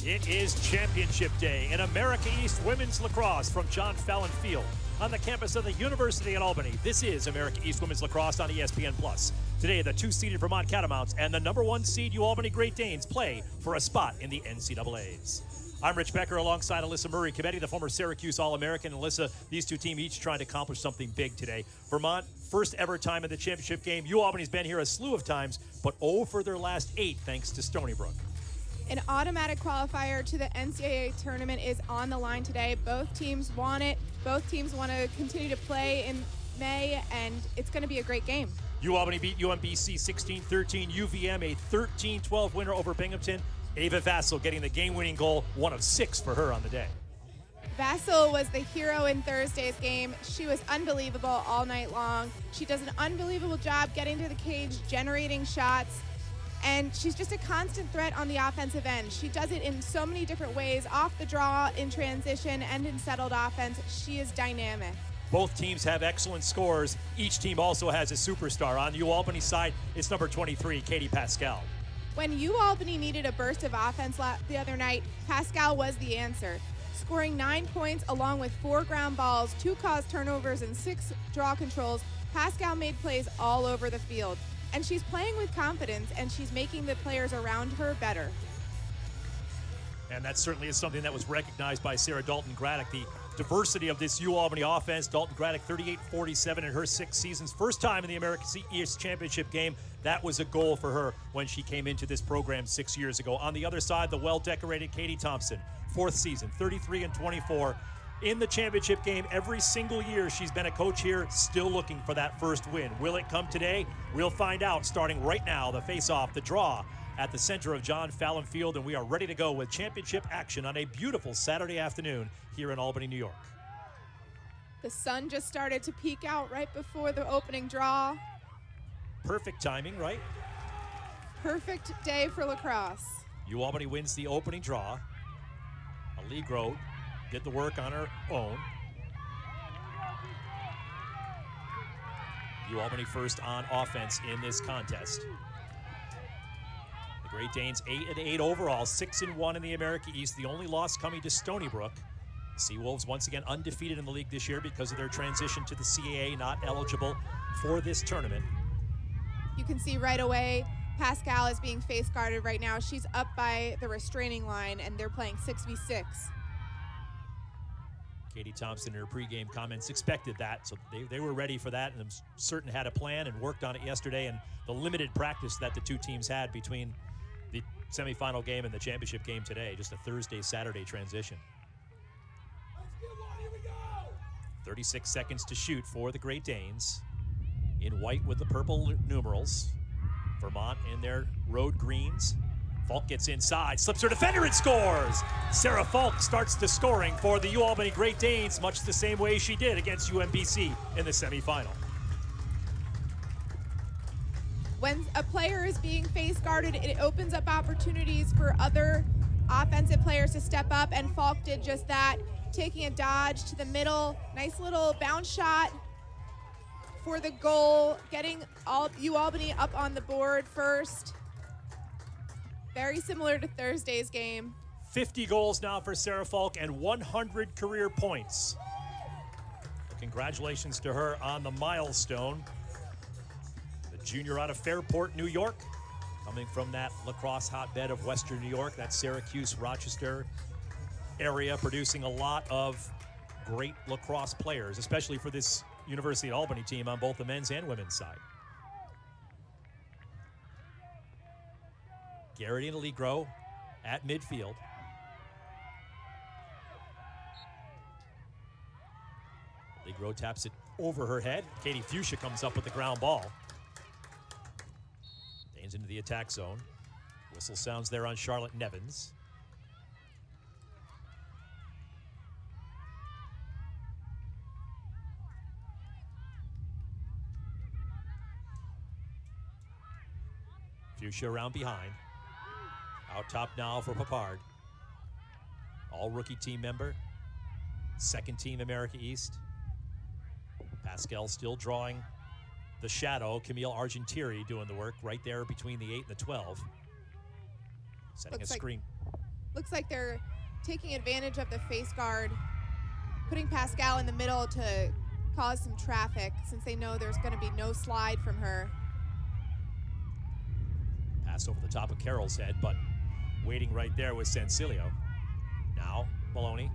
It is Championship Day in America East Women's Lacrosse from John Fallon Field on the campus of the University at Albany. This is America East Women's Lacrosse on ESPN+. Today, the 2-seeded Vermont Catamounts and the #1 seed UAlbany Great Danes play for a spot in the NCAAs. I'm Rich Becker alongside Alyssa Murray-Cometti, the former Syracuse All-American. And Alyssa, these two teams each trying to accomplish something big today. Vermont, first ever time in the championship game. UAlbany's been here a slew of times, but 0 for their last 8 thanks to Stony Brook. An automatic qualifier to the NCAA tournament is on the line today. Both teams want it. Both teams want to continue to play in May, and it's going to be a great game. UAlbany beat UMBC 16-13. UVM a 13-12 winner over Binghamton. Ava Vassell getting the game-winning goal, 1 of 6 for her on the day. Vassell was the hero in Thursday's game. She was unbelievable all night long. She does an unbelievable job getting to the cage, generating shots. And she's just a constant threat on the offensive end. She does it in so many different ways, off the draw, in transition, and in settled offense. She is dynamic. Both teams have excellent scores. Each team also has a superstar. On the UAlbany side, it's number 23, Katie Pascal. When UAlbany needed a burst of offense the other night, Pascal was the answer. Scoring 9 points along with 4 ground balls, 2 caused turnovers, and 6 draw controls, Pascal made plays all over the field. And she's playing with confidence, and she's making the players around her better. And that certainly is something that was recognized by Sarah Dalton-Graddick. The diversity of this UAlbany offense. Dalton-Graddick 38-47 in her 6 seasons. First time in the America East Championship game. That was a goal for her when she came into this program 6 years ago. On the other side, the well-decorated Katie Thompson. 4th season, 33-24. In the championship game every single year she's been a coach here, still looking for that first win. Will it come today? We'll find out starting right now. The face-off, the draw at the center of John Fallon Field, and we are ready to go with championship action on a beautiful Saturday afternoon here in Albany, New York. The sun just started to peek out right before the opening draw. Perfect timing, right? Perfect day for lacrosse. UAlbany wins the opening draw. Allegro did the work on her own. UAlbany first on offense in this contest. The Great Danes 8-8 overall, 6-1 in the America East. The only loss coming to Stony Brook. The Seawolves once again undefeated in the league this year because of their transition to the CAA, not eligible for this tournament. You can see right away Pascal is being face guarded right now. She's up by the restraining line, and they're playing 6v6. Katie Thompson in her pregame comments expected that, so they were ready for that, and I'm certain had a plan and worked on it yesterday. And the limited practice that the two teams had between the semifinal game and the championship game today, just a Thursday-Saturday transition. 36 seconds to shoot for the Great Danes. In white with the purple numerals. Vermont in their road greens. Falk gets inside, slips her defender and scores! Sarah Falk starts the scoring for the UAlbany Great Danes, much the same way she did against UMBC in the semifinal. When a player is being face guarded, it opens up opportunities for other offensive players to step up, and Falk did just that, taking a dodge to the middle. Nice little bounce shot for the goal, getting UAlbany up on the board first. Very similar to Thursday's game. 50 goals now for Sarah Falk and 100 career points. Congratulations to her on the milestone. The junior out of Fairport, New York, coming from that lacrosse hotbed of Western New York, that Syracuse, Rochester area, producing a lot of great lacrosse players, especially for this University at Albany team on both the men's and women's side. Garrity and Allegro at midfield. Allegro taps it over her head. Katie Fuchsia comes up with the ground ball. Danes into the attack zone. Whistle sounds there on Charlotte Nevins. Fuchsia around behind. Out top now for Papard. All rookie team member. Second team America East. Pascal still drawing the shadow. Camille Argentieri doing the work right there between the 8 and the 12. Setting a screen. looks like they're taking advantage of the face guard, putting Pascal in the middle to cause some traffic since they know there's going to be no slide from her. Pass over the top of Carroll's head, but waiting right there was Sansilio. Now, Maloney.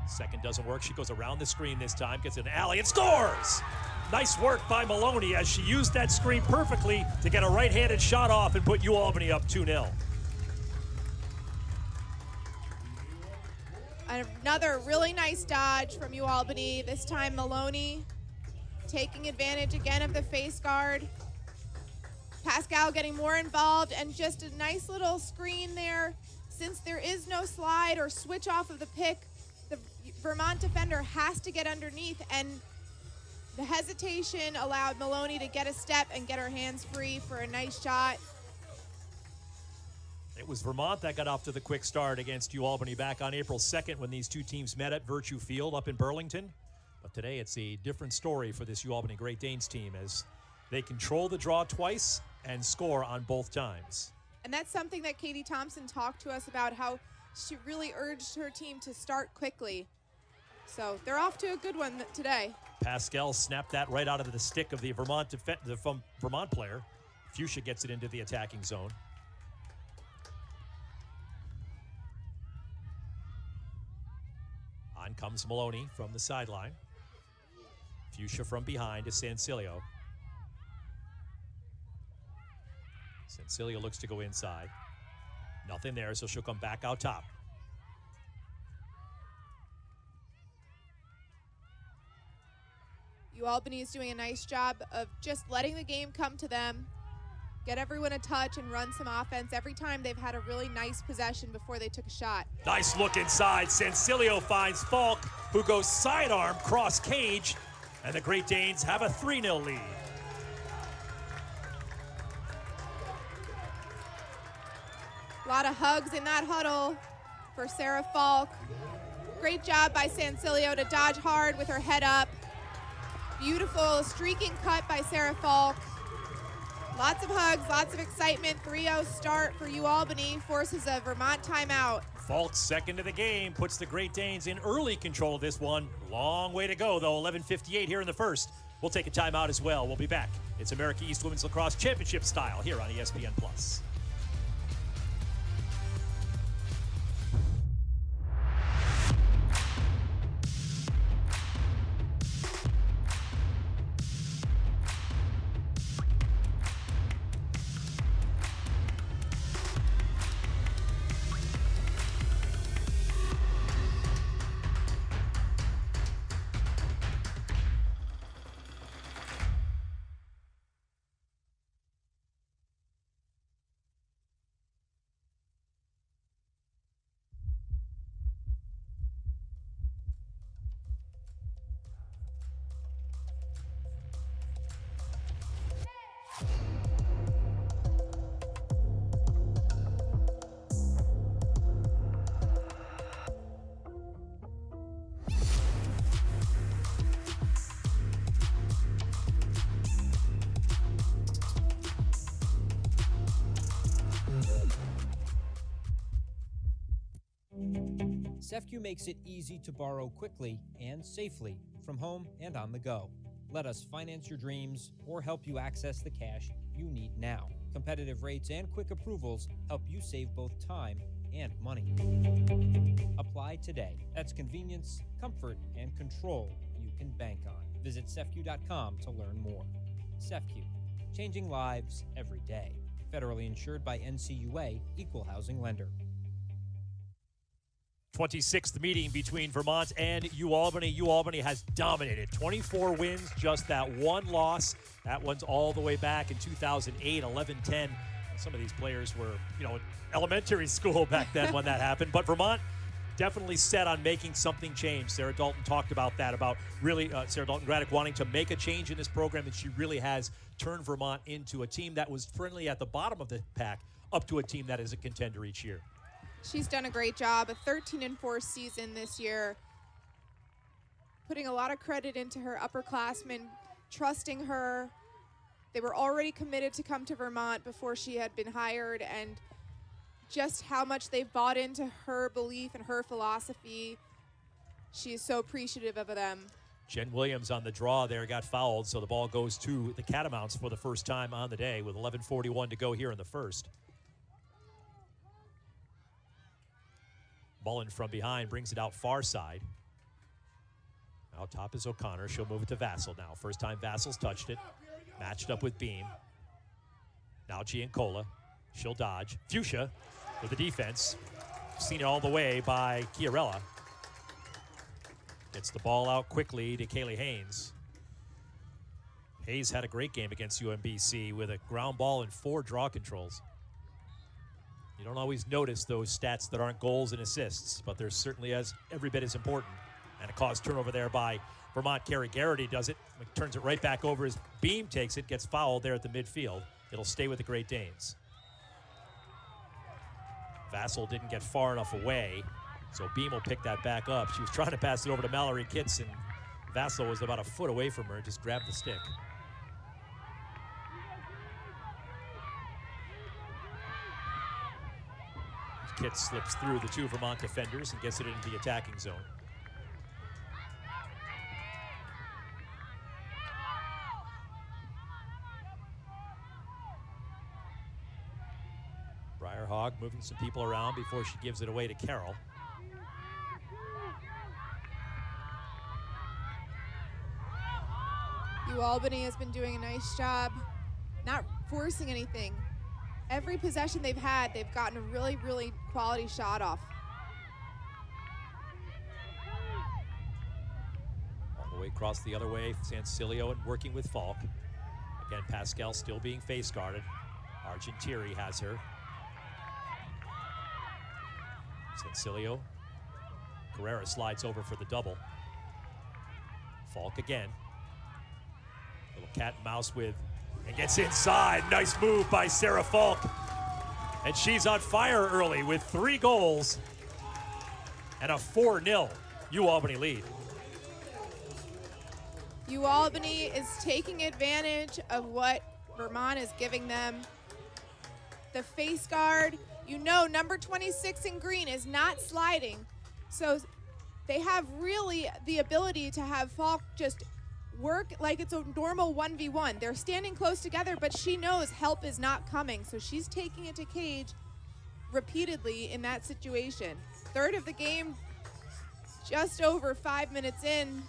Second doesn't work. She goes around the screen this time, gets an alley and scores! Nice work by Maloney as she used that screen perfectly to get a right-handed shot off and put UAlbany up 2-0. Another really nice dodge from UAlbany. This time Maloney taking advantage again of the face guard. Pascal getting more involved, and just a nice little screen there. Since there is no slide or switch off of the pick, the Vermont defender has to get underneath, and the hesitation allowed Maloney to get a step and get her hands free for a nice shot. It was Vermont that got off to the quick start against UAlbany back on April 2nd when these two teams met at Virtue Field up in Burlington. But today it's a different story for this UAlbany Great Danes team as they control the draw twice and score on both times. And that's something that Katie Thompson talked to us about, how she really urged her team to start quickly. So they're off to a good one today. Pascal snapped that right out of the stick of the Vermont player. Fuchsia gets it into the attacking zone. On comes Maloney from the sideline. Fuchsia from behind to Sansilio. Sansilio looks to go inside. Nothing there, so she'll come back out top. UAlbany is doing a nice job of just letting the game come to them, get everyone a touch and run some offense. Every time they've had a really nice possession before they took a shot. Nice look inside. Sansilio finds Falk, who goes sidearm cross cage, and the Great Danes have a 3-0 lead. A lot of hugs in that huddle for Sarah Falk. Great job by Sansilio to dodge hard with her head up. Beautiful streaking cut by Sarah Falk. Lots of hugs, lots of excitement. 3-0 start for UAlbany, forces a Vermont timeout. Falk, second to the game, puts the Great Danes in early control of this one. Long way to go, though. 11:58 here in the first. We'll take a timeout as well. We'll be back. It's America East Women's Lacrosse Championship style here on ESPN+. SEFCU makes it easy to borrow quickly and safely from home and on the go. Let us finance your dreams or help you access the cash you need now. Competitive rates and quick approvals help you save both time and money. Apply today. That's convenience, comfort, and control you can bank on. Visit SEFCU.com to learn more. SEFCU, changing lives every day. Federally insured by NCUA, Equal Housing Lender. 26th meeting between Vermont and UAlbany. UAlbany has dominated. 24 wins, just that one loss. That one's all the way back in 2008, 11-10. Some of these players were, elementary school back then when that happened. But Vermont definitely set on making something change. Sarah Dalton talked about that, about really Sarah Dalton Graddick wanting to make a change in this program, and she really has turned Vermont into a team that was friendly at the bottom of the pack up to a team that is a contender each year. She's done a great job, a 13-4 season this year, putting a lot of credit into her upperclassmen, trusting her. They were already committed to come to Vermont before she had been hired, and just how much they've bought into her belief and her philosophy. She is so appreciative of them. Jen Williams on the draw there got fouled, so the ball goes to the Catamounts for the first time on the day with 11:41 to go here in the first. Mullen from behind brings it out far side. Now top is O'Connor. She'll move it to Vassell now. First time Vassel's touched it. Matched up with Beam. Now Giancola. She'll dodge. Fuchsia with the defense. Seen it all the way by Chiarella. Gets the ball out quickly to Kaylee Haynes. Hayes had a great game against UMBC with a ground ball and 4 draw controls. You don't always notice those stats that aren't goals and assists, but they're certainly every bit as important. And a caused turnover there by Vermont. Carrie Garrity does it, turns it right back over as Beam takes it, gets fouled there at the midfield. It'll stay with the Great Danes. Vassell didn't get far enough away, so Beam will pick that back up. She was trying to pass it over to Mallory Kitts, and Vassell was about a foot away from her and just grabbed the stick. Kitts slips through the 2 Vermont defenders and gets it into the attacking zone. Hogg moving some people around before she gives it away to Carroll. Albany has been doing a nice job not forcing anything. Every possession they've had, they've gotten a really, really quality shot off. All the way across the other way, Sancilio and working with Falk. Again, Pascal still being face guarded. Argentieri has her. Sancilio. Carrera slides over for the double. Falk again. Little cat and mouse with, and gets inside. Nice move by Sarah Falk. And she's on fire early with 3 goals and a 4-0 UAlbany lead. UAlbany is taking advantage of what Vermont is giving them. The face guard, you know, number 26 in green is not sliding. So they have really the ability to have Falk just work like it's a normal 1v1. They're standing close together, but she knows help is not coming. So she's taking it to cage repeatedly in that situation. Third of the game, just over 5 minutes in.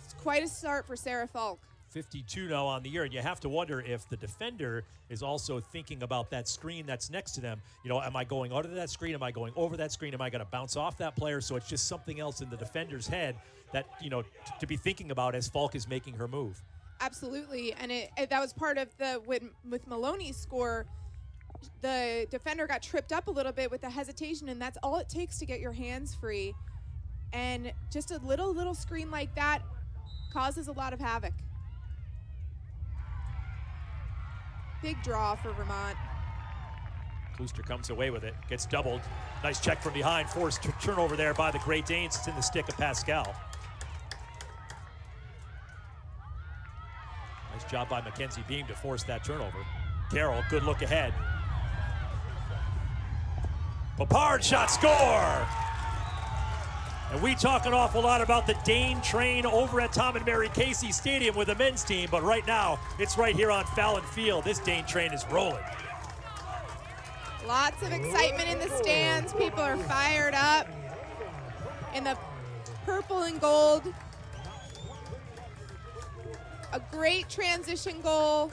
It's quite a start for Sarah Falk. 52 now on the year, and you have to wonder if the defender is also thinking about that screen that's next to them. You know, am I going out of that screen? Am I going over that screen? Am I going to bounce off that player? So it's just something else in the defender's head that, you know, to be thinking about as Falk is making her move. Absolutely, and that was part of the, with Maloney's score, the defender got tripped up a little bit with the hesitation, and that's all it takes to get your hands free. And just a little screen like that causes a lot of havoc. Big draw for Vermont. Klooster comes away with it, gets doubled. Nice check from behind, forced turnover there by the Great Danes. It's in the stick of Pascal. Nice job by Mackenzie Beam to force that turnover. Carroll, good look ahead. Papard shot, score! And we talk an awful lot about the Dane train over at Tom and Mary Casey Stadium with the men's team, but right now, it's right here on Fallon Field. This Dane train is rolling. Lots of excitement in the stands. People are fired up in the purple and gold. A great transition goal.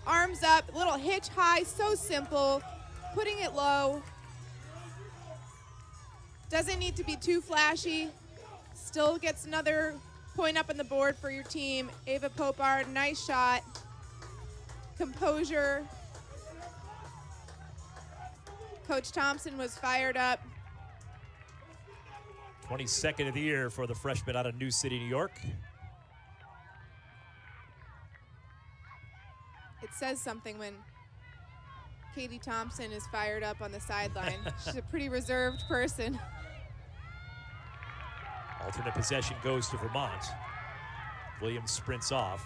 Arms up, little hitch high, so simple. Putting it low. Doesn't need to be too flashy. Still gets another point up on the board for your team. Ava Popard, nice shot. Composure. Coach Thompson was fired up. 22nd of the year for the freshman out of New City, New York. It says something when Katie Thompson is fired up on the sideline. She's a pretty reserved person. Alternate possession goes to Vermont. Williams sprints off.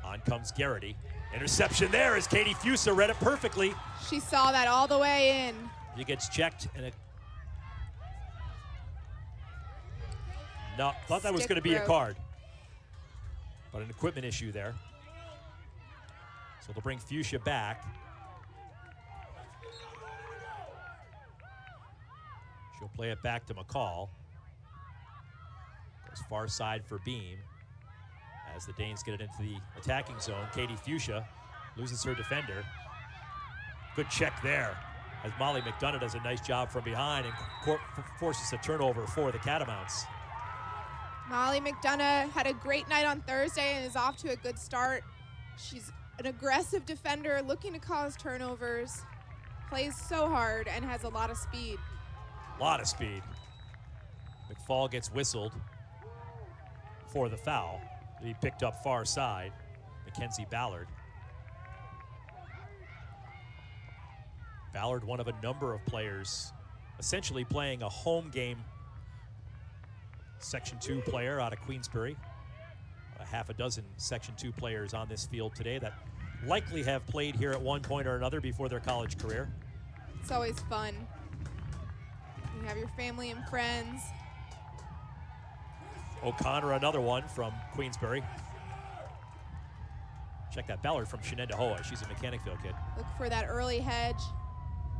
On comes Garrity. Interception there as Katie Fusa read it perfectly. She saw that all the way in. He gets checked and no, thought that was going to be a card. But an equipment issue there. So they'll bring Fuchsia back. She'll play it back to McCall. Goes far side for Beam. As the Danes get it into the attacking zone, Katie Fuchsia loses her defender. Good check there as Molly McDonough does a nice job from behind and forces a turnover for the Catamounts. Molly McDonough had a great night on Thursday and is off to a good start. She's an aggressive defender looking to cause turnovers, plays so hard, and has a lot of speed. A lot of speed. McFall gets whistled for the foul. He picked up far side, Mackenzie Ballard. Ballard, one of a number of players, essentially playing a home game. Section 2 player out of Queensbury. A half a dozen Section 2 players on this field today that likely have played here at one point or another before their college career. It's always fun. You have your family and friends. O'Connor, another one from Queensbury. Check that, Ballard from Shenendehowa. She's a Mechanicville kid. Look for that early hedge.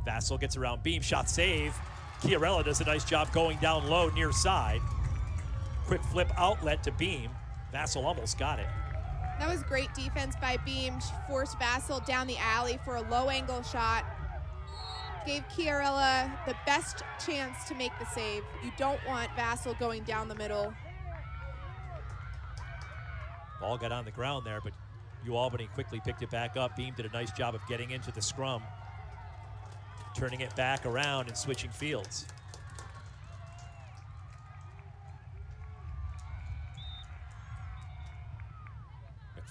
Vassell gets around Beam, shot save. Chiarella does a nice job going down low near side. Quick flip outlet to Beam. Vassell almost got it. That was great defense by Beam. She forced Vassell down the alley for a low angle shot. Gave Chiarella the best chance to make the save. You don't want Vassell going down the middle. Ball got on the ground there, but UAlbany quickly picked it back up. Beam did a nice job of getting into the scrum, turning it back around and switching fields.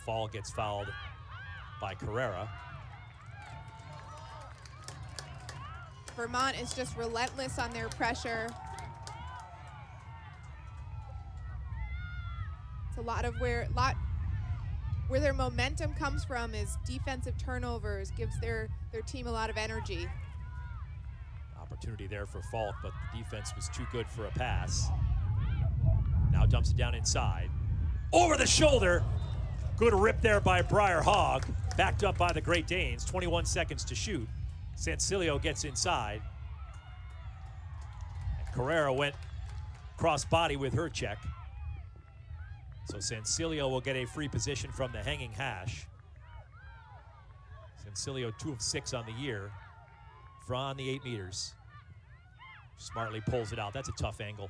McFall gets fouled by Carrera. Vermont is just relentless on their pressure. It's a lot of where their momentum comes from is defensive turnovers, gives their team a lot of energy. Opportunity there for Falk, but the defense was too good for a pass. Now dumps it down inside. Over the shoulder. Good rip there by Briar Hogg. Backed up by the Great Danes. 21 seconds to shoot. Sansilio gets inside. And Carrera went cross body with her check. So Sansilio will get a free position from the hanging hash. Sansilio 2 of 6 on the year from the 8 meters. Smartly pulls it out. That's a tough angle.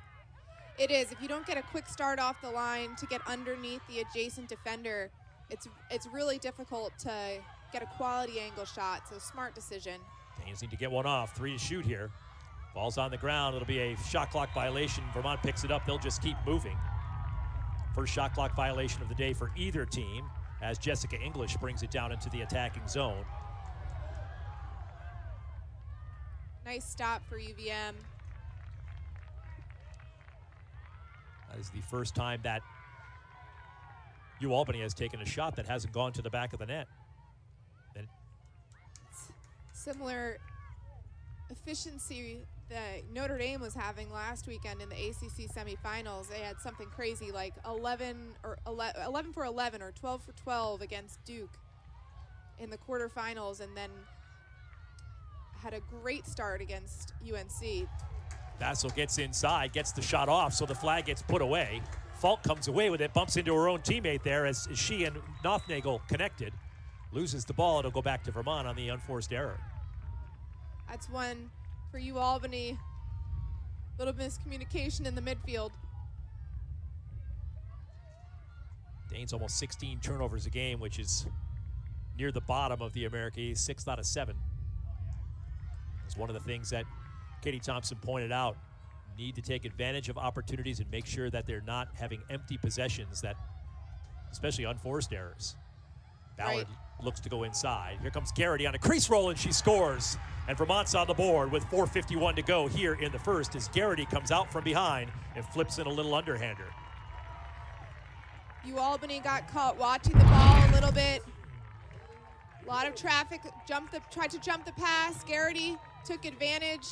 It is. If you don't get a quick start off the line to get underneath the adjacent defender, it's really difficult to get a quality angle shot. So smart decision. Danes need to get one off. 3 to shoot here. Ball's on the ground. It'll be a shot clock violation. Vermont picks it up. They'll just keep moving. First shot clock violation of the day for either team as Jessica English brings it down into the attacking zone. Nice stop for UVM. That is the first time that UAlbany has taken a shot that hasn't gone to the back of the net. And similar efficiency that Notre Dame was having last weekend in the ACC semifinals. They had something crazy like 11 for 11 or 12 for 12 against Duke in the quarterfinals, and then had a great start against UNC. Vassell gets inside, gets the shot off, so the flag gets put away. Falk comes away with it, bumps into her own teammate there as she and Nothnagel connected. Loses the ball, it'll go back to Vermont on the unforced error. That's one for UAlbany. Little miscommunication in the midfield. Danes almost 16 turnovers a game, which is near the bottom of the America East, 6 out of 7. It's one of the things that Katie Thompson pointed out. Need to take advantage of opportunities and make sure that they're not having empty possessions, that especially unforced errors. Ballard looks to go inside. Here comes Garrity on a crease roll, and she scores. And Vermont's on the board with 4:51 to go here in the first as Garrity comes out from behind and flips in a little underhander. Albany got caught watching the ball a little bit. A lot of traffic, tried to jump the pass. Garrity took advantage.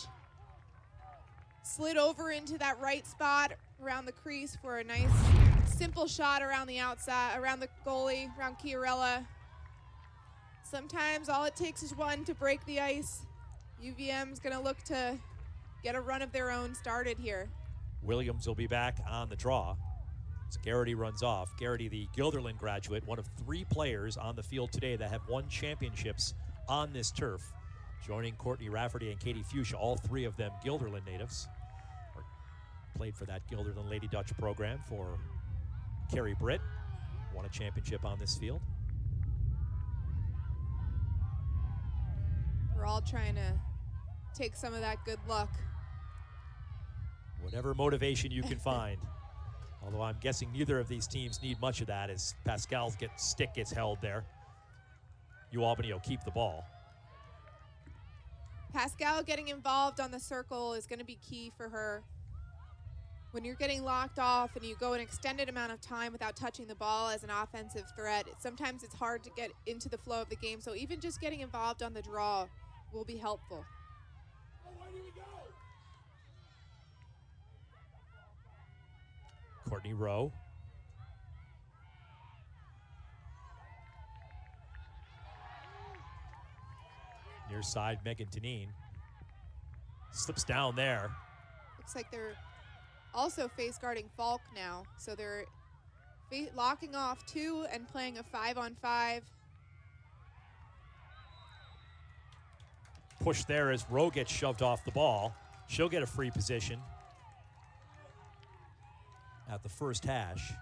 Slid over into that right spot around the crease for a nice, simple shot around the outside, around the goalie, around Chiarella. Sometimes all it takes is one to break the ice. UVM's gonna look to get a run of their own started here. Williams will be back on the draw. So Garrity runs off. Garrity, the Guilderland graduate, one of 3 players on the field today that have won championships on this turf. Joining Courtney Rafferty and Katie Fuchsia, all 3 of them Guilderland natives. Or played for that Guilderland Lady Dutch program for Carrie Britt. Won a championship on this field. We're all trying to take some of that good luck. Whatever motivation you can find. Although I'm guessing neither of these teams need much of that as Pascal's stick gets held there. Albany will keep the ball. Pascal getting involved on the circle is going to be key for her. When you're getting locked off and you go an extended amount of time without touching the ball as an offensive threat, sometimes it's hard to get into the flow of the game. So even just getting involved on the draw will be helpful. Courtney Rowe. Near side, Megan Tanine. Slips down there. Looks like they're also face guarding Falk now. So they're locking off 2 and playing a 5-on-5. Push there as Rowe gets shoved off the ball. She'll get a free position at the first hash.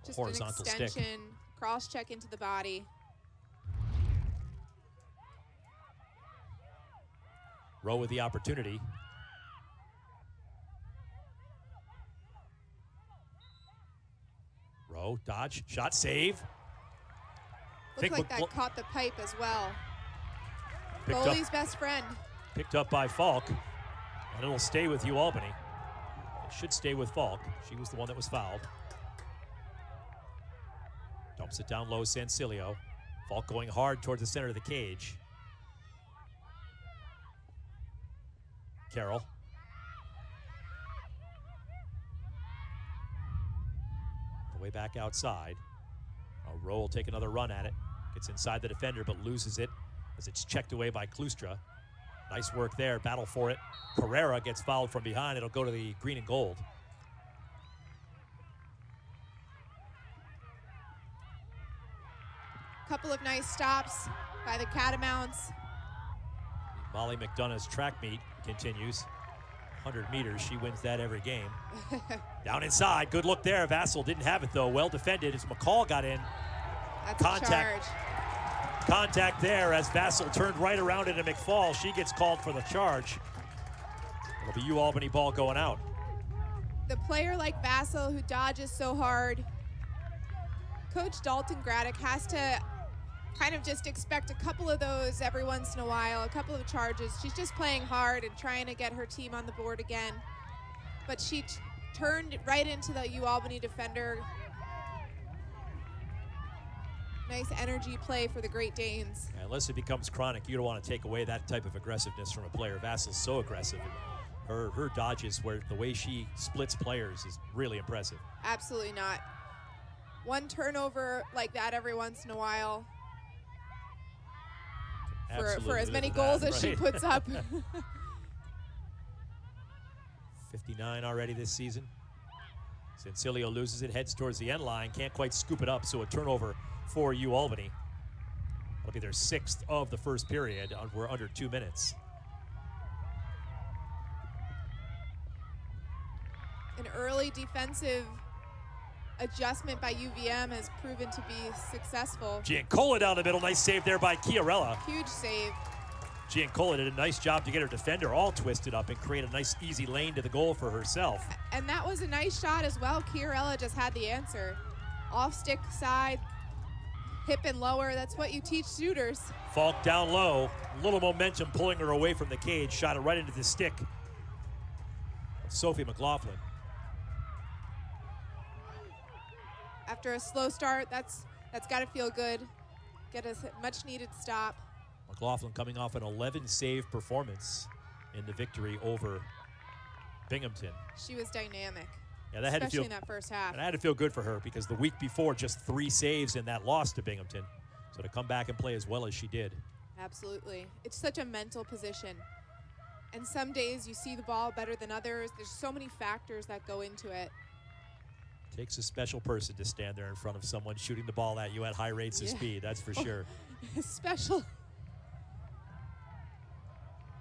Just horizontal an extension, stick. Cross check into the body. Rowe with the opportunity. Rowe, dodge, shot, save. Looked like that caught the pipe as well. Picked Goalie's best friend. Picked up by Falk, and it'll stay with Albany. It should stay with Falk. She was the one that was fouled. Dumps it down low, Sancilio. Falk going hard towards the center of the cage. Carroll. The way back outside. Rowe will take another run at it. Gets inside the defender, but loses it as it's checked away by Klustra. Nice work there, battle for it. Carrera gets fouled from behind. It'll go to the green and gold. Couple of nice stops by the Catamounts. Molly McDonough's track meet continues. 100 meters, she wins that every game. Down inside, good look there. Vassal didn't have it though, well defended as McCall got in. That's a charge. Contact there as Vassal turned right around into McFall. She gets called for the charge. It'll be Albany ball going out. The player like Vassal who dodges so hard, Coach Dalton Graddick has to kind of just expect a couple of those every once in a while, a couple of charges. She's just playing hard and trying to get her team on the board again. But she turned right into the Albany defender. Nice energy play for the Great Danes. Yeah, unless it becomes chronic, you don't want to take away that type of aggressiveness from a player. Vassal's so aggressive. Her dodges, where the way she splits players is really impressive. Absolutely not. One turnover like that every once in a while. For as many goals as she puts up. 59 already this season. Sancilio loses it, heads towards the end line, can't quite scoop it up, so a turnover for Albany. That'll be their 6th of the first period. We're under 2 minutes. An early defensive adjustment by UVM has proven to be successful. Giancola down the middle, nice save there by Chiarella. Huge save. Giancola did a nice job to get her defender all twisted up and create a nice easy lane to the goal for herself. And that was a nice shot as well. Chiarella just had the answer. Off stick side, hip and lower, that's what you teach shooters. Falk down low, a little momentum pulling her away from the cage, shot it right into the stick of Sophie McLaughlin. after a slow start, that's got to feel good. Get a much-needed stop. McLaughlin coming off an 11-save performance in the victory over Binghamton. She was dynamic. Yeah, that had to feel, especially in that first half. and that had to feel good for her because the week before, just 3 saves in that loss to Binghamton. So to come back and play as well as she did. Absolutely. It's such a mental position. And some days you see the ball better than others. There's so many factors that go into it. Takes a special person to stand there in front of someone shooting the ball at you at high rates of speed, that's for sure. Special.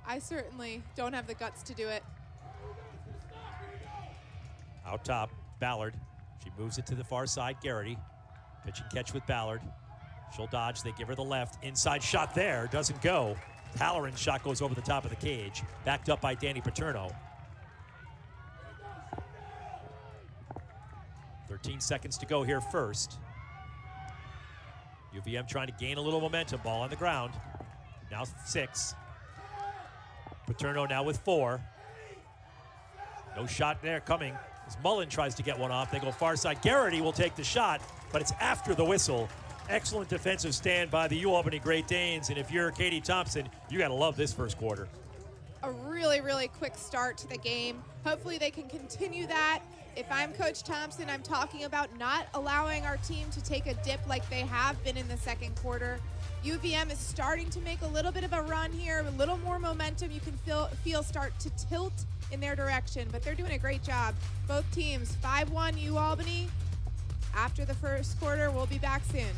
I certainly don't have the guts to do it. Out top, Ballard. She moves it to the far side, Garrity. Pitch and catch with Ballard. She'll dodge, they give her the left. Inside shot there, doesn't go. Halloran's shot goes over the top of the cage. Backed up by Danny Paterno. 13 seconds to go here first. UVM trying to gain a little momentum. Ball on the ground. Now 6. Paterno now with 4. No shot there coming. As Mullen tries to get one off, they go far side. Garrity will take the shot, but it's after the whistle. Excellent defensive stand by the UAlbany Great Danes, and if you're Katie Thompson, you got to love this first quarter. A really, really quick start to the game. Hopefully they can continue that. If I'm Coach Thompson, I'm talking about not allowing our team to take a dip like they have been in the second quarter. UVM is starting to make a little bit of a run here, a little more momentum. You can feel start to tilt in their direction, but they're doing a great job. Both teams, 5-1 UAlbany. After the first quarter, we'll be back soon.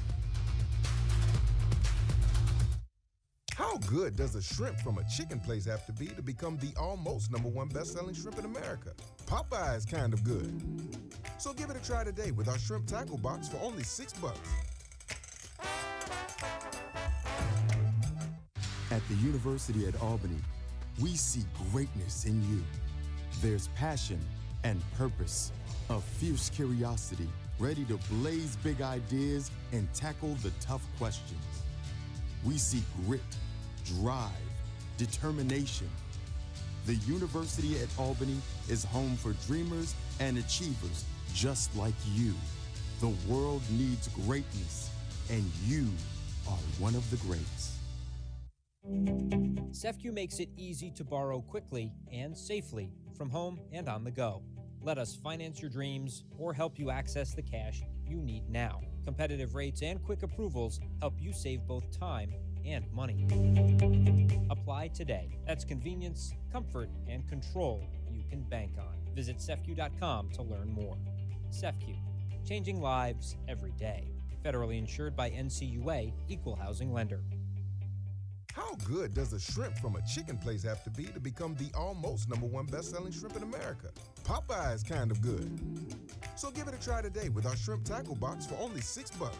How good does a shrimp from a chicken place have to be to become the almost #1 best-selling shrimp in America? Popeye's kind of good. So give it a try today with our shrimp tackle box for only $6. At the University at Albany, we see greatness in you. There's passion and purpose, a fierce curiosity, ready to blaze big ideas and tackle the tough questions. We see grit, drive, determination. The University at Albany is home for dreamers and achievers just like you. The world needs greatness, and you are one of the greats. SEFCU makes it easy to borrow quickly and safely from home and on the go. Let us finance your dreams or help you access the cash you need now. Competitive rates and quick approvals help you save both time and money. Apply today. That's convenience, comfort, and control you can bank on. Visit SEFCU.com to learn more. SEFCU, changing lives every day. Federally insured by NCUA, Equal Housing Lender. How good does a shrimp from a chicken place have to be to become the almost #1 best-selling shrimp in America? Popeye's kind of good. So give it a try today with our shrimp tackle box for only $6.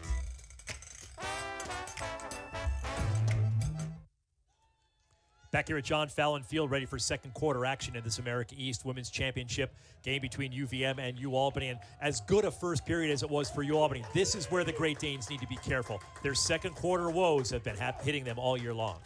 Back here at John Fallon Field, ready for second quarter action in this America East Women's Championship game between UVM and UAlbany. And as good a first period as it was for UAlbany, this is where the Great Danes need to be careful. Their second quarter woes have been hitting them all year long.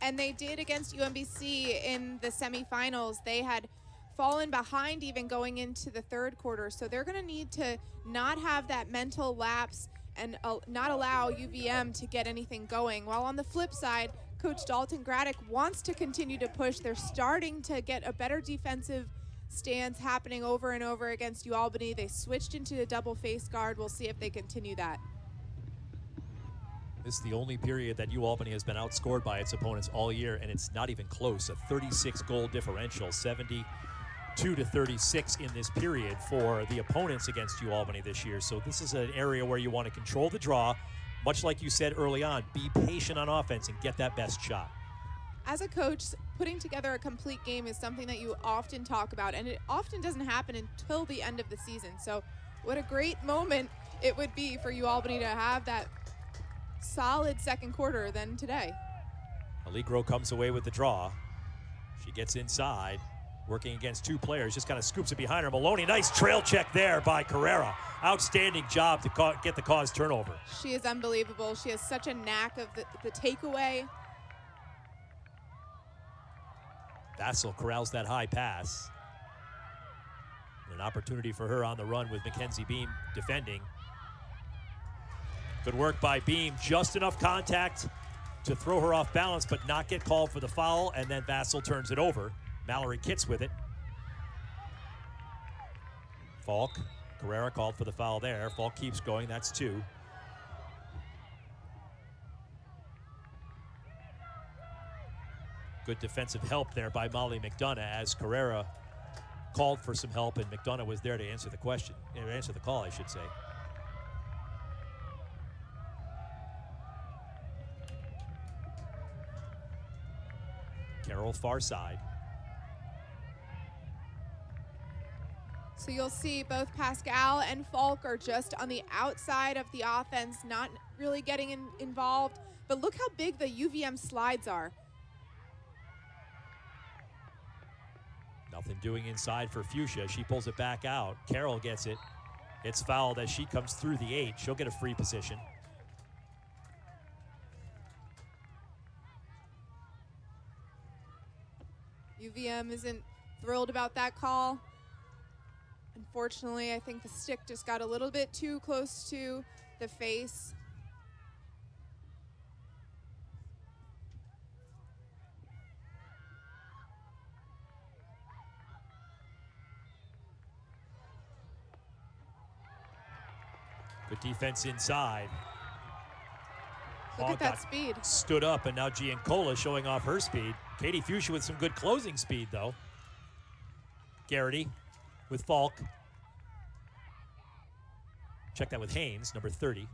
And they did against UMBC in the semifinals. They had fallen behind even going into the third quarter. So they're going to need to not have that mental lapse and not allow UVM to get anything going. While on the flip side, Coach Dalton Graddick wants to continue to push. They're starting to get a better defensive stance happening over and over against UAlbany. They switched into a double face guard. We'll see if they continue that. This is the only period that UAlbany has been outscored by its opponents all year, and it's not even close. A 36-goal differential, 72-36 in this period for the opponents against UAlbany this year. So this is an area where you want to control the draw. Much like you said early on, be patient on offense and get that best shot. As a coach, putting together a complete game is something that you often talk about, and it often doesn't happen until the end of the season. So what a great moment it would be for UAlbany to have that solid second quarter than today. Allegro comes away with the draw. She gets inside, working against 2 players, just kind of scoops it behind her. Maloney, nice trail check there by Carrera. Outstanding job to get the cause turnover. She is unbelievable. She has such a knack of the takeaway. Vassell corrals that high pass. An opportunity for her on the run with Mackenzie Beam defending. Good work by Beam. Just enough contact to throw her off balance, but not get called for the foul, and then Vassell turns it over. Mallory Kitts with it. Falk. Carrera called for the foul there. Falk keeps going. That's 2. Good defensive help there by Molly McDonough as Carrera called for some help, and McDonough was there to answer the question, answer the call, I should say. Carroll far side. So you'll see both Pascal and Falk are just on the outside of the offense, not really getting involved. But look how big the UVM slides are. Nothing doing inside for Fuchsia. She pulls it back out. Carroll gets it. It's fouled as she comes through the 8. She'll get a free position. UVM isn't thrilled about that call. Unfortunately, I think the stick just got a little bit too close to the face. Good defense inside. Look at that speed. Stood up, and now Giancola showing off her speed. Katie Fuchsia with some good closing speed, though. Garrity with Falk. Check that with Haynes, number 30.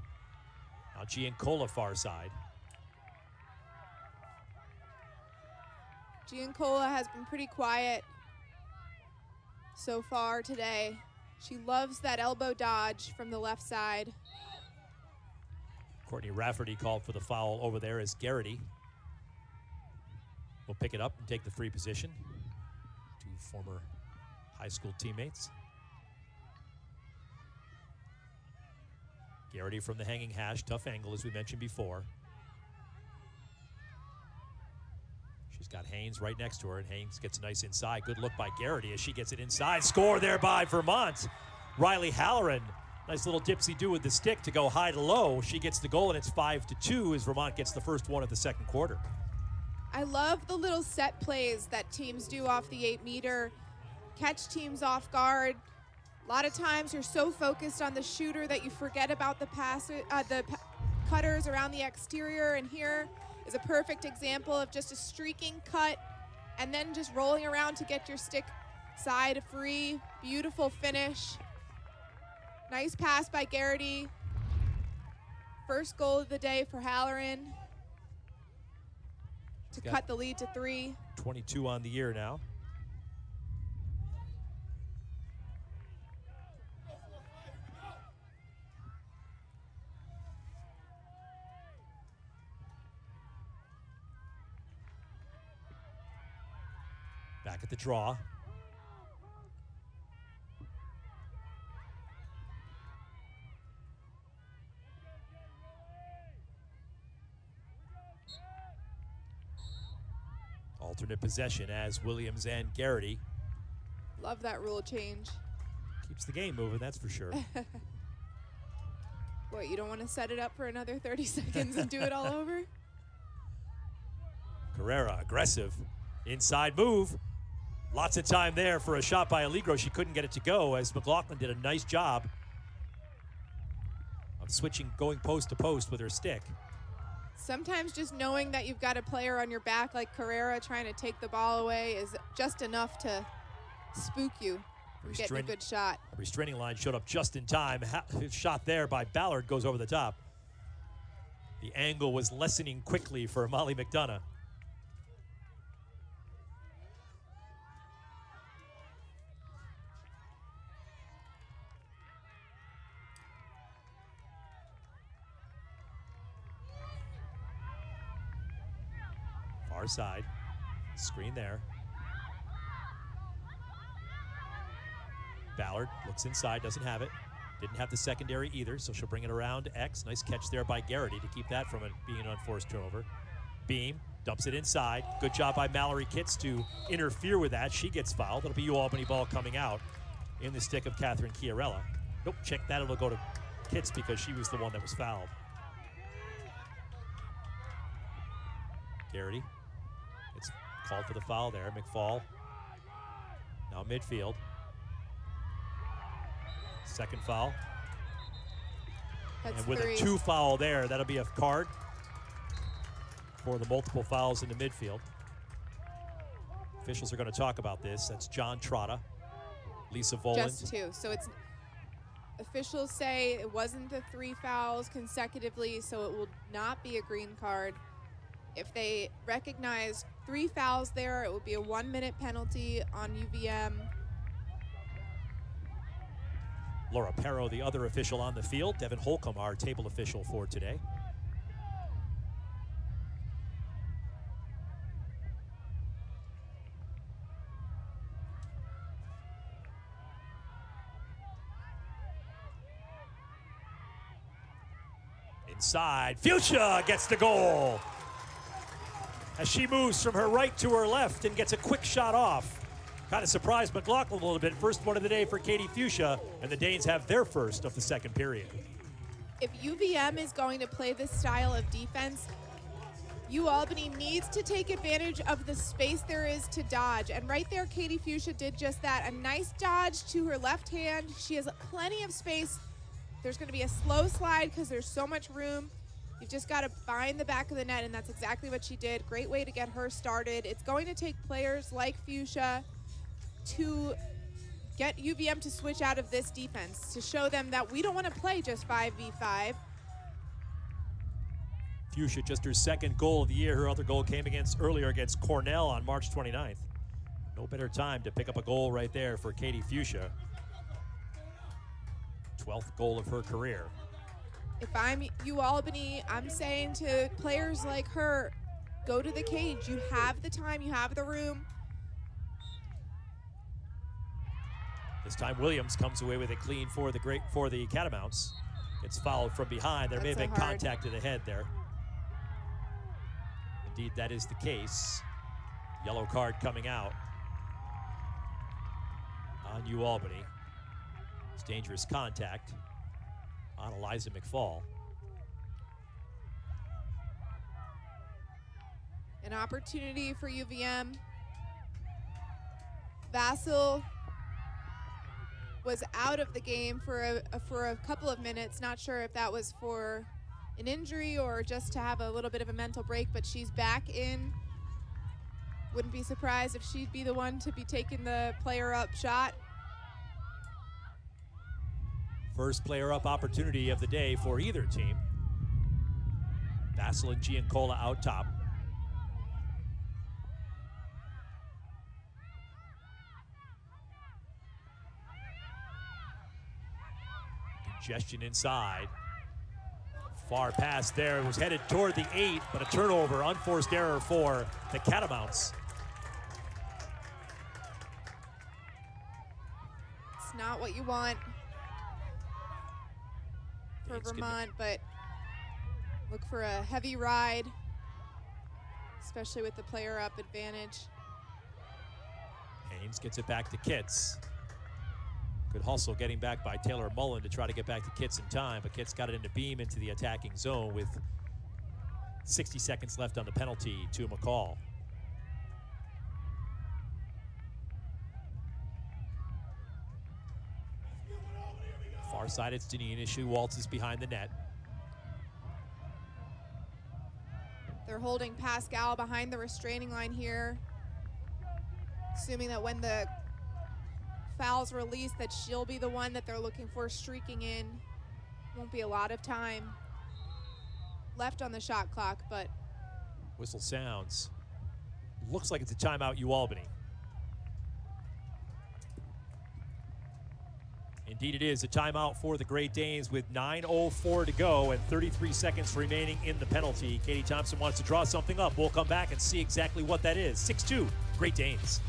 Now Giancola far side. Giancola has been pretty quiet so far today. She loves that elbow dodge from the left side. Courtney Rafferty called for the foul over there as Garrity will pick it up and take the free position. 2 former high school teammates. Garrity from the hanging hash, tough angle as we mentioned before. She's got Haynes right next to her, and Haynes gets a nice inside. Good look by Garrity as she gets it inside. Score there by Vermont. Riley Halloran, nice little dipsy-do with the stick to go high to low. She gets the goal, and it's 5-2 as Vermont gets the first one of the second quarter. I love the little set plays that teams do off the 8-meter, catch teams off guard. A lot of times you're so focused on the shooter that you forget about the cutters around the exterior, and here is a perfect example of just a streaking cut and then just rolling around to get your stick side free. Beautiful finish. Nice pass by Garrity. First goal of the day for Halloran to cut the lead to 3. 22 on the year now. Back at the draw. Alternate possession as Williams and Garrity. Love that rule change. Keeps the game moving, that's for sure. What, you don't want to set it up for another 30 seconds and do it all over? Carrera, aggressive. Inside move. Lots of time there for a shot by Allegro. She couldn't get it to go as McLaughlin did a nice job of switching, going post to post with her stick. Sometimes just knowing that you've got a player on your back like Carrera trying to take the ball away is just enough to spook you from getting a good shot. Restraining line showed up just in time. Shot there by Ballard goes over the top. The angle was lessening quickly for Molly McDonough. Far side, screen there. Ballard looks inside, doesn't have it. Didn't have the secondary either, so she'll bring it around to X. Nice catch there by Garrity to keep that from it being an unforced turnover. Beam dumps it inside. Good job by Mallory Kitts to interfere with that. She gets fouled. It'll be UAlbany ball coming out in the stick of Catherine Chiarella. Nope, check that. It'll go to Kitts because she was the one that was fouled. Garrity. It's called for the foul there. McFall. Now midfield. Second foul. That's And with 3. a 2 foul there, that'll be a card for the multiple fouls in the midfield. Officials are going to talk about this. That's John Trotta, Lisa Voland. Just 2. So it's officials say it wasn't the 3 fouls consecutively, so it will not be a green card. If they recognize 3 fouls there, it will be a 1-minute penalty on UVM. Laura Perro, the other official on the field. Devin Holcomb, our table official for today. Inside, Fuchsia gets the goal. As she moves from her right to her left and gets a quick shot off. Kind of surprised McLaughlin a little bit. First one of the day for Katie Fuchsia, and the Danes have their first of the second period. If UVM is going to play this style of defense, UAlbany needs to take advantage of the space there is to dodge. And right there, Katie Fuchsia did just that. A nice dodge to her left hand. She has plenty of space. There's going to be a slow slide because there's so much room. You've just got to find the back of the net, and that's exactly what she did. Great way to get her started. It's going to take players like Fuchsia to get UVM to switch out of this defense, to show them that we don't want to play just 5v5. Fuchsia, just her second goal of the year. Her other goal came earlier against Cornell on March 29th. No better time to pick up a goal right there for Katie Fuchsia. 12th goal of her career. If I'm UAlbany, I'm saying to players like her, go to the cage. You have the time, you have the room. This time Williams comes away with it clean for the Catamounts. Gets fouled from behind. There may have been contact to the head there. Indeed, that is the case. Yellow card coming out on UAlbany. It's dangerous contact on Eliza McFall. An opportunity for UVM. Vassal was out of the game for a couple of minutes. Not sure if that was for an injury or just to have a little bit of a mental break, but she's back in. Wouldn't be surprised if she'd be the one to be taking the player up shot. First player up opportunity of the day for either team. Vassal and Giancola out top. Congestion inside. Far pass there. It was headed toward the 8, but a turnover, unforced error for the Catamounts. It's not what you want for Vermont, but look for a heavy ride, especially with the player up advantage. Haynes gets it back to Kitts. Good hustle getting back by Taylor Mullen to try to get back to Kitts in time, but Kitts got it into beam into the attacking zone with 60 seconds left on the penalty to McCall. Far side, it's Deneen. She waltzes behind the net. They're holding Pascal behind the restraining line here, assuming that when the foul's released that she'll be the one that they're looking for streaking in. Won't be a lot of time left on the shot clock, but Whistle sounds. Looks like it's a timeout, UAlbany. Indeed it is a timeout for the Great Danes with 9:04 to go and 33 seconds remaining in the penalty. Katie Thompson wants to draw something up. We'll come back and see exactly what that is. 6-2, Great Danes.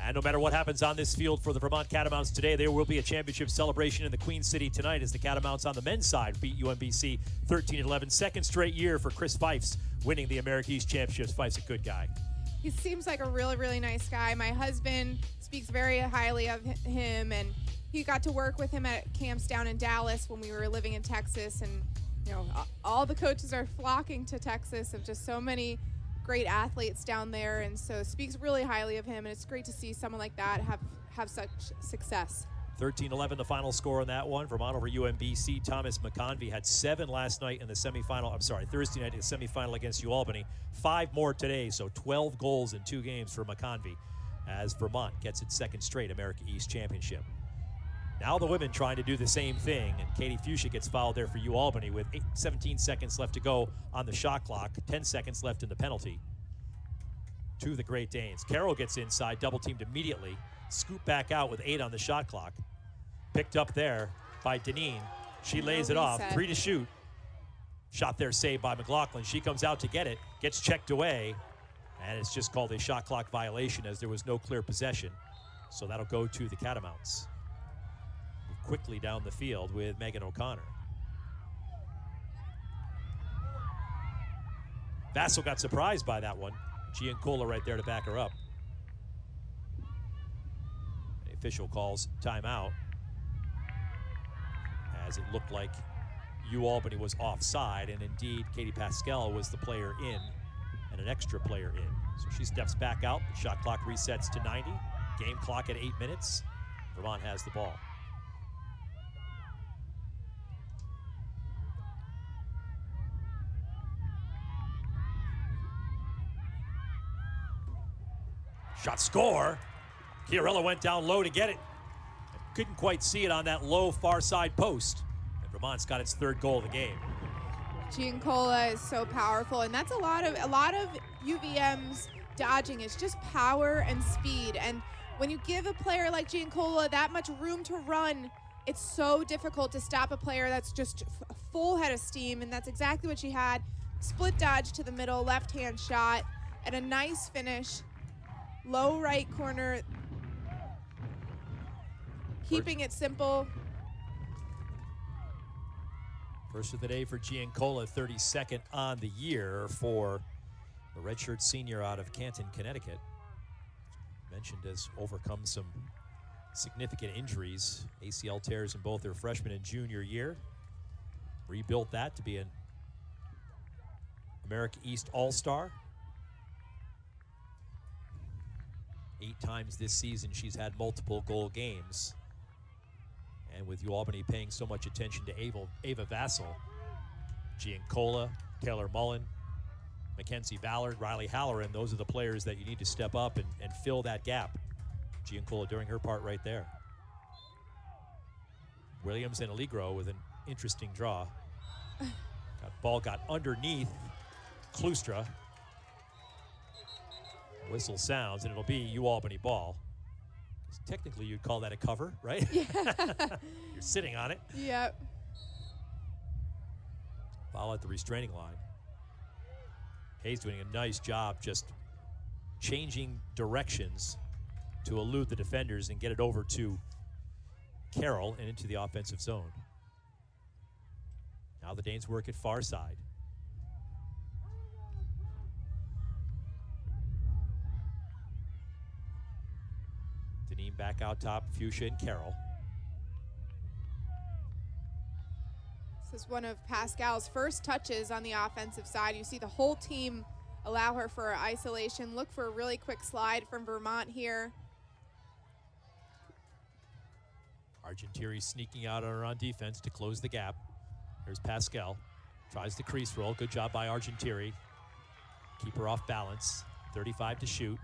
And no matter what happens on this field for the Vermont Catamounts today, there will be a championship celebration in the Queen City tonight as the Catamounts on the men's side beat UMBC 13-11. Second straight year for Chris Fifes winning the America East Championships. Fifes a good guy. He seems like a really, really nice guy. My husband speaks very highly of him, and he got to work with him at camps down in Dallas when we were living in Texas. And, you know, all the coaches are flocking to Texas of just so many great athletes down there, and so speaks really highly of him, and it's great to see someone like that have such success. 13-11 the final score on that one. Vermont over UMBC. Thomas McConvey had 7 last night in the semifinal. Thursday night in the semifinal against UAlbany. 5 more today, so 12 goals in 2 games for McConvey as Vermont gets its second straight America East Championship. Now the women trying to do the same thing, and Katie Fuchsia gets fouled there for UAlbany with 17 seconds left to go on the shot clock, 10 seconds left in the penalty. To the Great Danes. Carroll gets inside, double teamed immediately, scoop back out with 8 on the shot clock. Picked up there by Deneen. She lays it off, 3 to shoot. Shot there saved by McLaughlin. She comes out to get it, gets checked away, and it's just called a shot clock violation as there was no clear possession. So that'll go to the Catamounts. Quickly down the field with Megan O'Connor. Vassell got surprised by that one. Giancola right there to back her up. The official calls timeout as it looked like UAlbany was offside, and indeed Katie Pascal was the player in and an extra player in. So she steps back out. The shot clock resets to 90. Game clock at 8 minutes. Vermont has the ball. Shot score. Chiarella went down low to get it. Couldn't quite see it on that low far side post. And Vermont's got its 3rd goal of the game. Giancola is so powerful, and that's a lot of UVM's dodging is just power and speed. And when you give a player like Giancola that much room to run, it's so difficult to stop a player that's just a full head of steam, and that's exactly what she had. Split dodge to the middle, left-hand shot, and a nice finish. Low right corner, keeping it simple. First of the day for Giancola, 32nd on the year for the redshirt senior out of Canton, Connecticut. Mentioned has overcome some significant injuries, ACL tears in both her freshman and junior year. Rebuilt that to be an America East All-Star. 8 times this season she's had multiple goal games. And with UAlbany paying so much attention to Ava Vassell, Giancola, Taylor Mullen, Mackenzie Ballard, Riley Halloran, those are the players that you need to step up and fill that gap. Giancola doing her part right there. Williams and Allegro with an interesting draw. Ball got underneath Klustra. Whistle sounds, and it'll be UAlbany ball. Technically, you'd call that a cover, right? Yeah. You're sitting on it. Yep. Foul at the restraining line. Hayes doing a nice job just changing directions to elude the defenders and get it over to Carroll and into the offensive zone. Now the Danes work at far side. Deneen back out top, Fuchsia and Carroll. This is one of Pascal's first touches on the offensive side. You see the whole team allow her for isolation. Look for a really quick slide from Vermont here. Argentieri sneaking out on her on defense to close the gap. Here's Pascal. Tries the crease roll. Good job by Argentieri. Keep her off balance. 35 to shoot.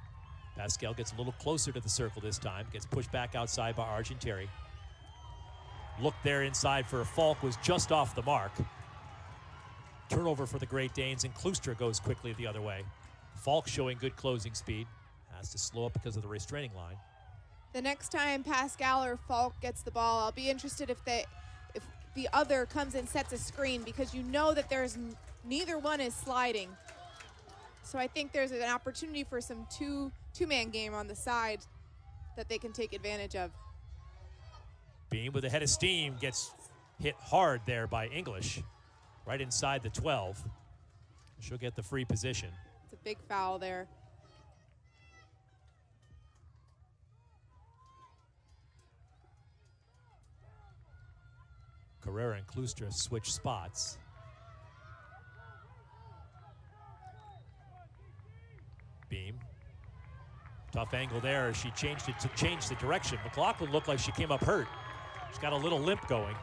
Pascal gets a little closer to the circle this time. Gets pushed back outside by Argentieri. Look there inside for a Falk, was just off the mark. Turnover for the Great Danes, and Klustra goes quickly the other way. Falk showing good closing speed. Has to slow up because of the restraining line. The next time Pascal or Falk gets the ball, I'll be interested if the other comes and sets a screen, because you know that there's neither one is sliding. So I think there's an opportunity for some two-man game on the side. that they can take advantage of. Beam with a head of steam gets hit hard there by English, right inside the 12. She'll get the free position. It's a big foul there. Carrera and Klustra switch spots. Beam. Tough angle there as she changed it to change the direction. McLaughlin looked like she came up hurt. She's got a little limp going.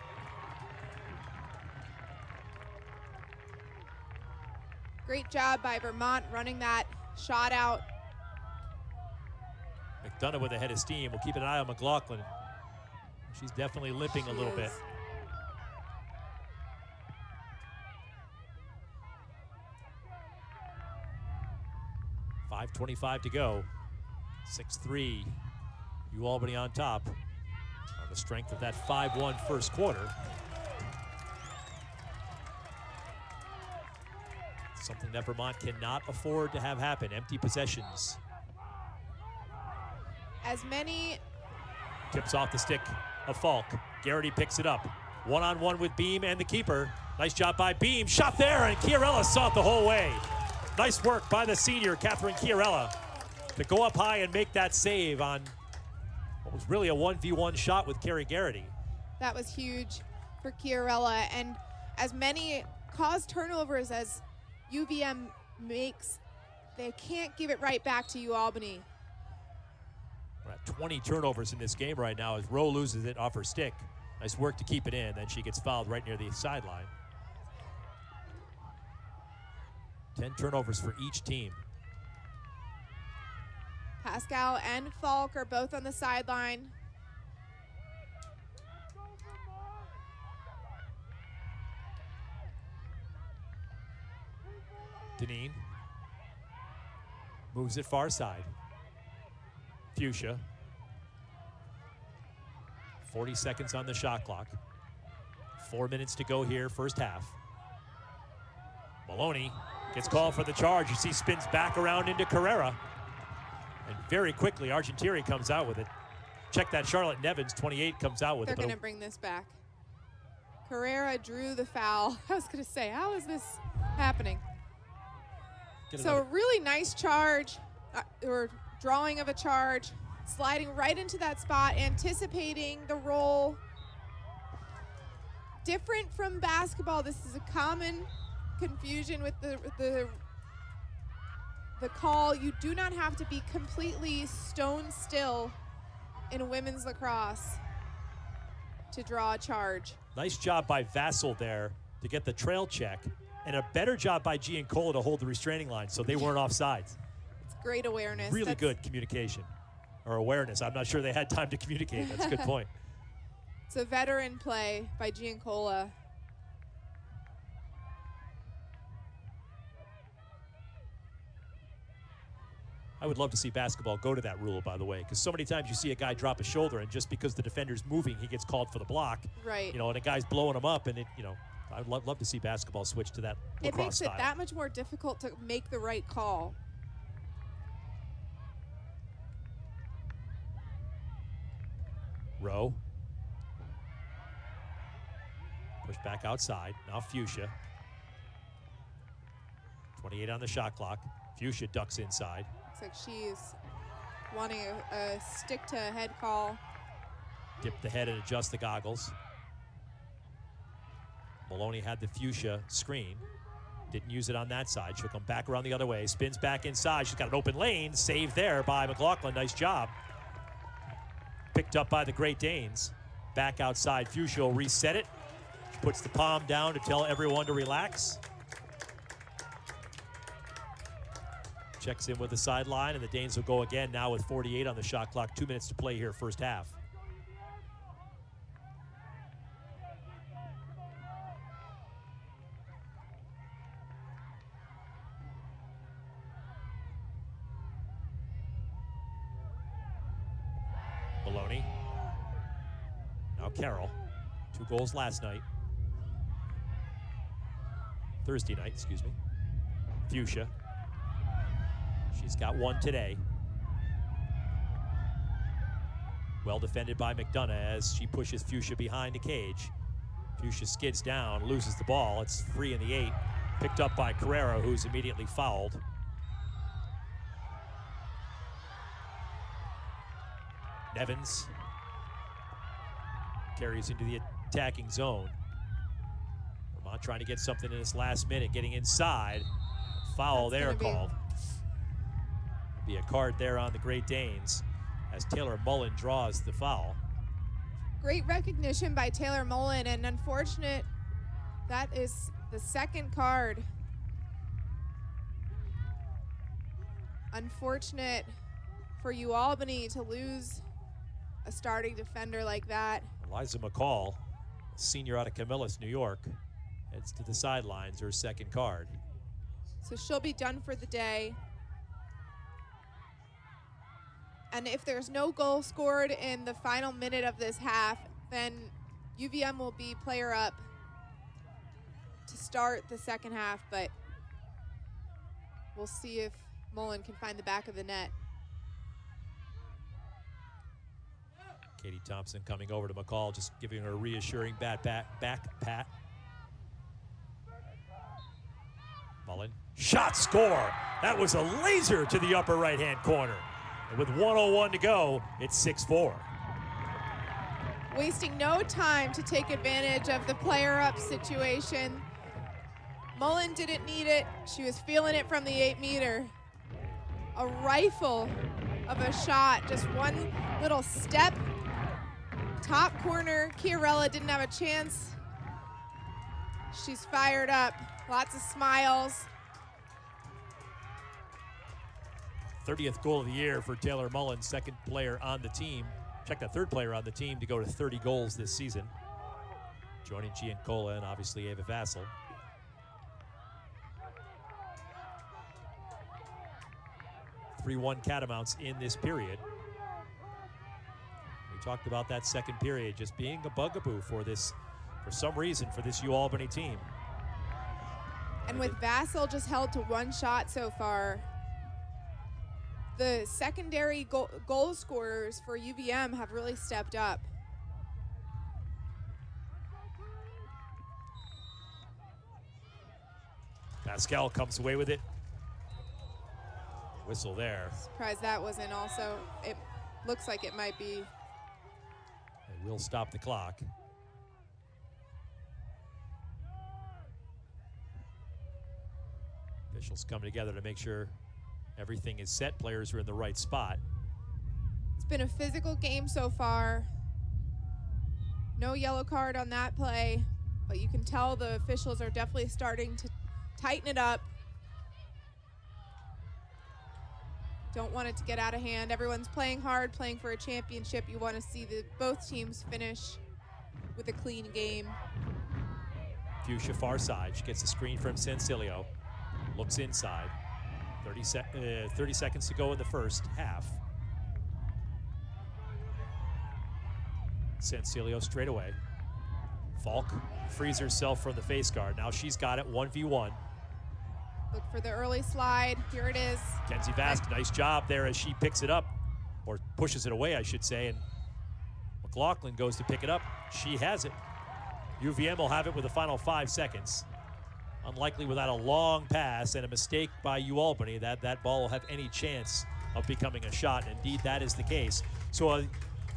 Great job by Vermont running that shot out. McDonough with a head of steam. We'll keep an eye on McLaughlin. She's definitely limping a little bit. 5:25 to go. 6-3, Albany on top on the strength of that 5-1 first quarter. Something that Vermont cannot afford to have happen. Empty possessions. As many. Tips off the stick of Falk. Garrity picks it up. One-on-one with Beam and the keeper. Nice job by Beam. Shot there, and Chiarella saw it the whole way. Nice work by the senior, Catherine Chiarella, to go up high and make that save on what was really a 1v1 shot with Carrie Garrity. That was huge for Chiarella, and as many caused turnovers as UVM makes, they can't give it right back to UAlbany. We're at 20 turnovers in this game right now as Rowe loses it off her stick. Nice work to keep it in, then she gets fouled right near the sideline. 10 turnovers for each team. Pascal and Falk are both on the sideline. Deneen moves it far side. Fuchsia. 40 seconds on the shot clock. 4 minutes to go here, first half. Maloney gets called for the charge. You see spins back around into Carrera. And very quickly, Argentieri comes out with it. Check that, Charlotte Nevins, 28, comes out with it. They're going to bring this back. Carrera drew the foul. I was going to say, how is this happening? So a really nice charge, or drawing of a charge, sliding right into that spot, anticipating the roll. Different from basketball. This is a common confusion with the call. You do not have to be completely stone still in women's lacrosse to draw a charge. Nice job by Vassell there to get the trail check, and a better job by Giancola to hold the restraining line so they weren't offsides. It's great awareness. Really good communication, or awareness. I'm not sure they had time to communicate. That's a good point. It's a veteran play by Giancola. I would love to see basketball go to that rule, by the way, because so many times you see a guy drop a shoulder, and just because the defender's moving, he gets called for the block. Right. You know, and a guy's blowing him up, and it, you know, I'd love to see basketball switch to that lacrosse It makes style. it that much more difficult to make the right call. Rowe. Push back outside. Now Fuchsia. 28 on the shot clock. Fuchsia ducks inside. Looks like she's wanting a stick-to-head call. Dip the head and adjust the goggles. Maloney had the Fuchsia screen. Didn't use it on that side. She'll come back around the other way. Spins back inside. She's got an open lane. Saved there by McLaughlin. Nice job. Picked up by the Great Danes. Back outside. Fuchsia will reset it. She puts the palm down to tell everyone to relax. Checks in with the sideline, and the Danes will go again now with 48 on the shot clock. 2 minutes to play here, first half. Maloney. Now Carroll. 2 goals last night. Thursday night, excuse me. Fuchsia. She's got 1 today. Well defended by McDonough as she pushes Fuchsia behind the cage. Fuchsia skids down, loses the ball. It's free in the 8. Picked up by Carrera, who's immediately fouled. Nevins carries into the attacking zone. Vermont trying to get something in this last minute, getting inside. Foul there called. Be a card there on the Great Danes as Taylor Mullen draws the foul. Great recognition by Taylor Mullen, and unfortunate that is the second card. Unfortunate for UAlbany to lose a starting defender like that. Eliza McCall, a senior out of Camillus, New York, heads to the sidelines, her second card. So she'll be done for the day. And if there's no goal scored in the final minute of this half, then UVM will be player up to start the second half, but we'll see if Mullen can find the back of the net. Katie Thompson coming over to McCall, just giving her a reassuring back pat. Mullen, shot, score. That was a laser to the upper right-hand corner. And with 1:01 to go, it's 6-4. Wasting no time to take advantage of the player up situation. Mullen didn't need it. She was feeling it from the 8-meter. A rifle of a shot, just one little step. Top corner, Chiarella didn't have a chance. She's fired up, lots of smiles. 30th goal of the year for Taylor Mullen, second player on the team. Check that, third player on the team to go to 30 goals this season. Joining Giancola and obviously Ava Vassell. (3-1) Catamounts in this period. We talked about that second period just being a bugaboo for this, for some reason, for this UAlbany team. And with Vassell just held to one shot so far, the secondary goal scorers for UVM have really stepped up. Pascal comes away with it. Whistle there. Surprised that wasn't also, it looks like it might be. They will stop the clock. Officials come together to make sure everything is set. Players are in the right spot. It's been a physical game so far. No yellow card on that play, but you can tell the officials are definitely starting to tighten it up. Don't want it to get out of hand. Everyone's playing hard, playing for a championship. You want to see both teams finish with a clean game. Fuchsia far side. She gets a screen from Sansilio. Looks inside. 30 seconds to go in the first half. Sansilio straight away. Falk frees herself from the face guard. Now she's got it, 1v1. Look for the early slide. Here it is. Kenzie Vask, nice job there as she picks it up, or pushes it away, I should say, and McLaughlin goes to pick it up. She has it. UVM will have it with the final 5 seconds. Unlikely without a long pass and a mistake by UAlbany that ball will have any chance of becoming a shot. And indeed, that is the case. So a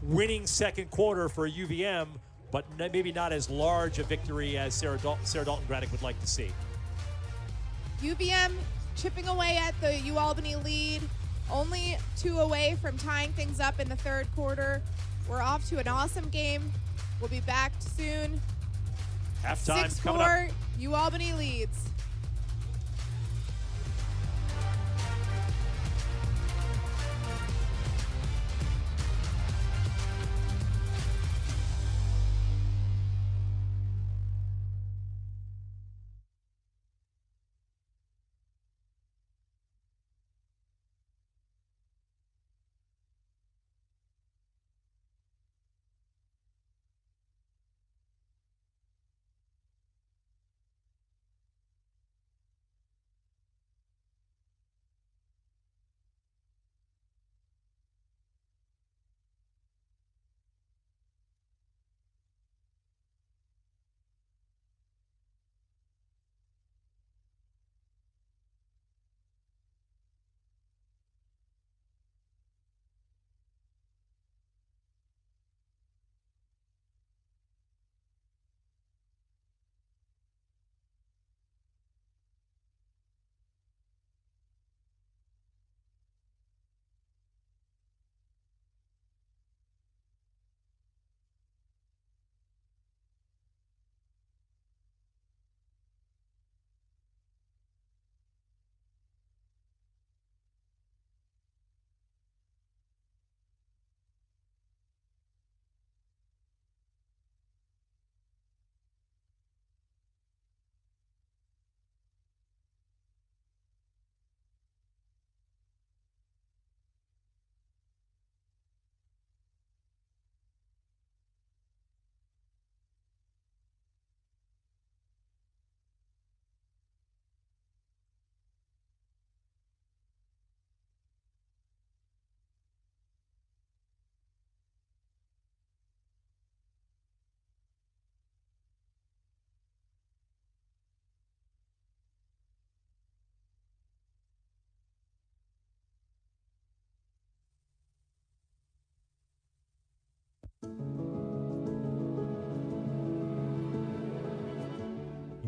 winning second quarter for UVM, but maybe not as large a victory as Sarah Dalton Graddick would like to see. UVM chipping away at the UAlbany lead, only 2 away from tying things up in the third quarter. We're off to an awesome game. We'll be back soon. Halftime coming up. 6-4, UAlbany leads.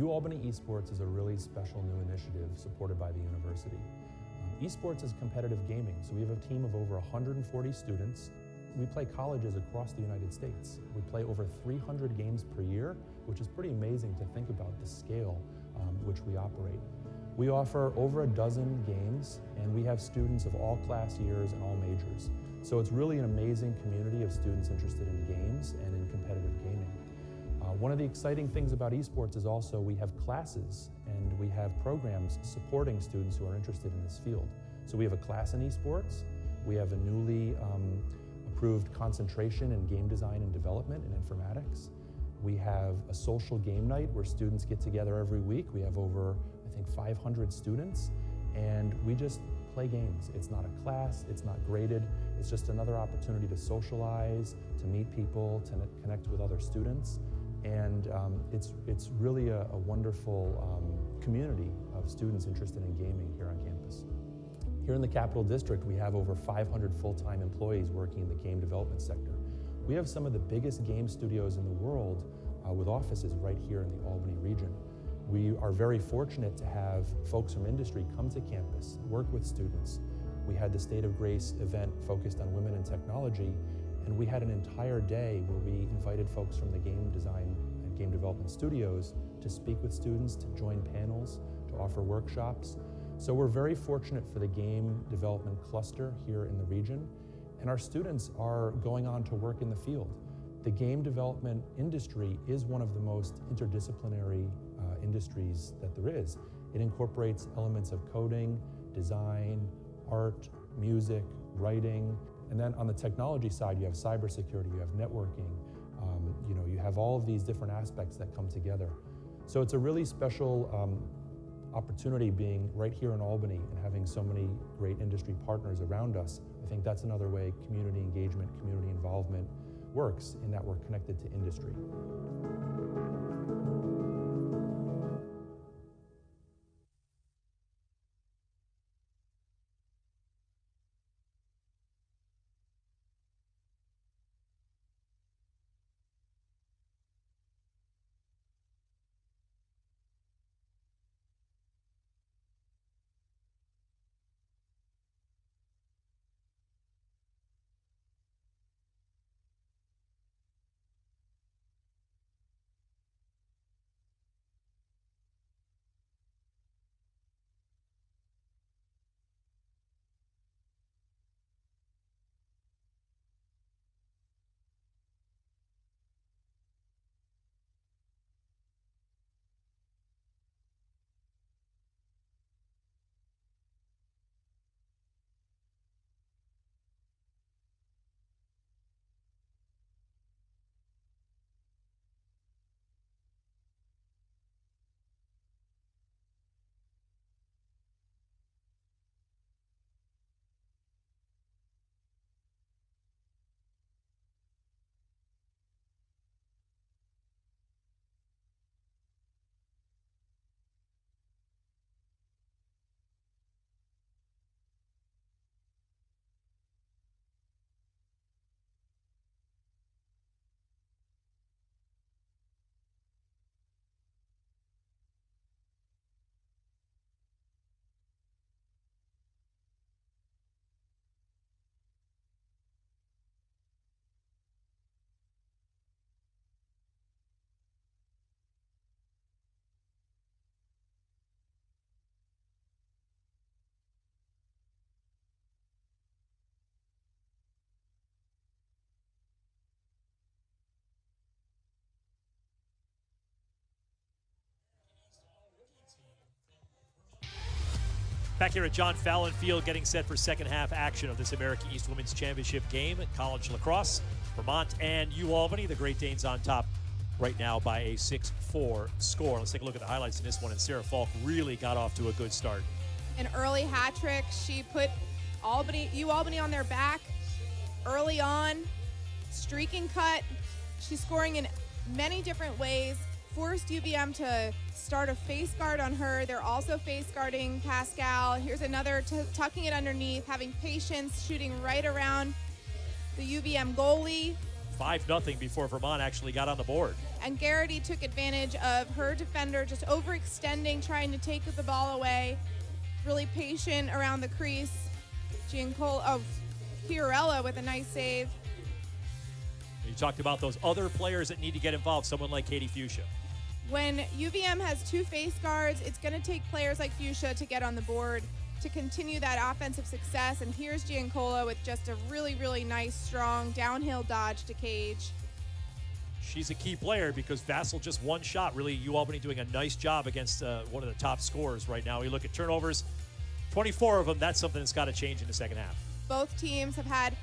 Albany Esports is a really special new initiative supported by the university. Esports is competitive gaming, so we have a team of over 140 students. We play colleges across the United States. We play over 300 games per year, which is pretty amazing to think about the scale which we operate. We offer over a dozen games, and we have students of all class years and all majors. So it's really an amazing community of students interested in games and in competitive gaming. One of the exciting things about esports is also we have classes and we have programs supporting students who are interested in this field. So we have a class in esports, we have a newly approved concentration in game design and development and informatics. We have a social game night where students get together every week. We have over, I think, 500 students, and we just play games. It's not a class, it's not graded, it's just another opportunity to socialize, to meet people, to connect with other students. And it's really a wonderful community of students interested in gaming here on campus. Here in the Capital District, we have over 500 full-time employees working in the game development sector. We have some of the biggest game studios in the world with offices right here in the Albany region. We are very fortunate to have folks from industry come to campus, work with students. We had the State of Grace event focused on women in technology, and we had an entire day where we invited folks from the game design and game development studios to speak with students, to join panels, to offer workshops. So we're very fortunate for the game development cluster here in the region, and our students are going on to work in the field. The game development industry is one of the most interdisciplinary industries that there is. It incorporates elements of coding, design, art, music, writing, and then on the technology side, you have cybersecurity, you have networking, you have all of these different aspects that come together. So it's a really special opportunity being right here in Albany and having so many great industry partners around us. I think that's another way community engagement, community involvement works, in that we're connected to industry. Back here at John Fallon Field, getting set for second half action of this American East Women's Championship game at College Lacrosse. Vermont and UAlbany, the Great Danes on top right now by a 6-4 score. Let's take a look at the highlights in this one, and Sarah Falk really got off to a good start. An early hat trick. She put UAlbany on their back early on. Streaking cut. She's scoring in many different ways. Forced UVM to start a face guard on her. They're also face guarding Pascal. Here's another tucking it underneath, having patience, shooting right around the UVM goalie. 5-0 before Vermont actually got on the board. And Garrity took advantage of her defender just overextending, trying to take the ball away. Really patient around the crease. Fiorella with a nice save. You talked about those other players that need to get involved, someone like Katie Fuchsia. When UVM has 2 face guards, it's going to take players like Fuchsia to get on the board to continue that offensive success. And here's Giancola with just a really, really nice, strong downhill dodge to Cage. She's a key player because Vassal just one shot. Really, UAlbany doing a nice job against one of the top scorers right now. We look at turnovers, 24 of them. That's something that's got to change in the second half. Both teams have had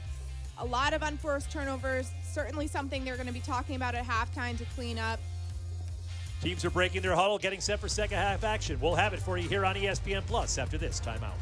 a lot of unforced turnovers. Certainly something they're going to be talking about at halftime to clean up. Teams are breaking their huddle, getting set for second half action. We'll have it for you here on ESPN Plus after this timeout.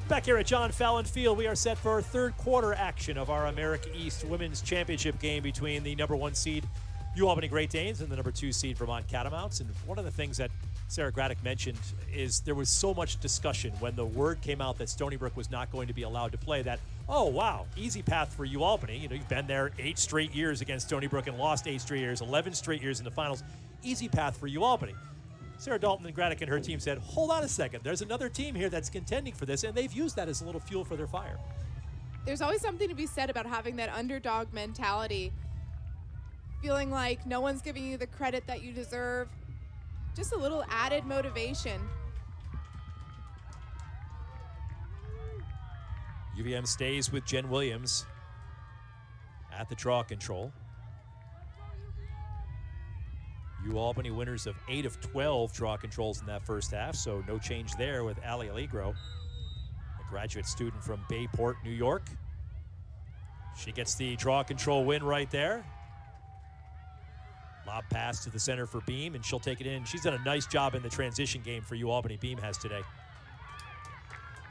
Back here at John Fallon Field, we are set for our third quarter action of our America East Women's Championship game between the number 1 seed UAlbany Great Danes and the number 2 seed Vermont Catamounts. And one of the things that Sarah Graddick mentioned is there was so much discussion when the word came out that Stony Brook was not going to be allowed to play that, oh, wow, easy path for UAlbany. You know, you've been there 8 straight years against Stony Brook and lost 8 straight years, 11 straight years in the finals. Easy path for UAlbany. Sarah Dalton and Graddick and her team said, hold on a second, there's another team here that's contending for this, and they've used that as a little fuel for their fire. There's always something to be said about having that underdog mentality, feeling like no one's giving you the credit that you deserve. Just a little added motivation. UVM stays with Jen Williams at the draw control. UAlbany winners of 8 of 12 draw controls in that first half, so no change there with Ali Allegro, a graduate student from Bayport, New York. She gets the draw control win right there. Lob pass to the center for Beam, and she'll take it in. She's done a nice job in the transition game for UAlbany. Beam has today.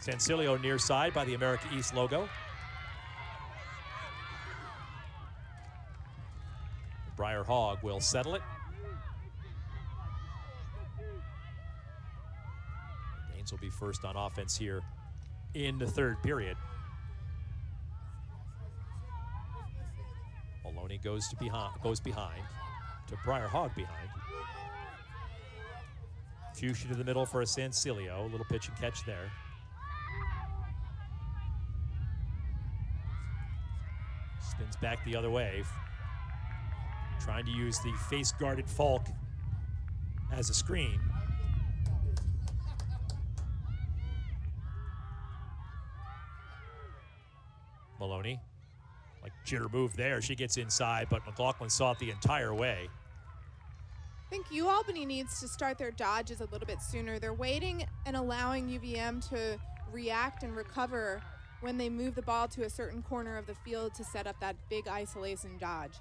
Sancilio near side by the America East logo. Briar Hogg will settle it. Danes will be first on offense here in the third period. Maloney goes behind to Briar Hogg behind. Fuchsia to the middle for a Sancilio. A little pitch and catch there. Spins back the other way. Trying to use the face-guarded Falk as a screen. Maloney, like jitter move there. She gets inside, but McLaughlin saw it the entire way. I think UAlbany needs to start their dodges a little bit sooner. They're waiting and allowing UVM to react and recover when they move the ball to a certain corner of the field to set up that big isolation dodge.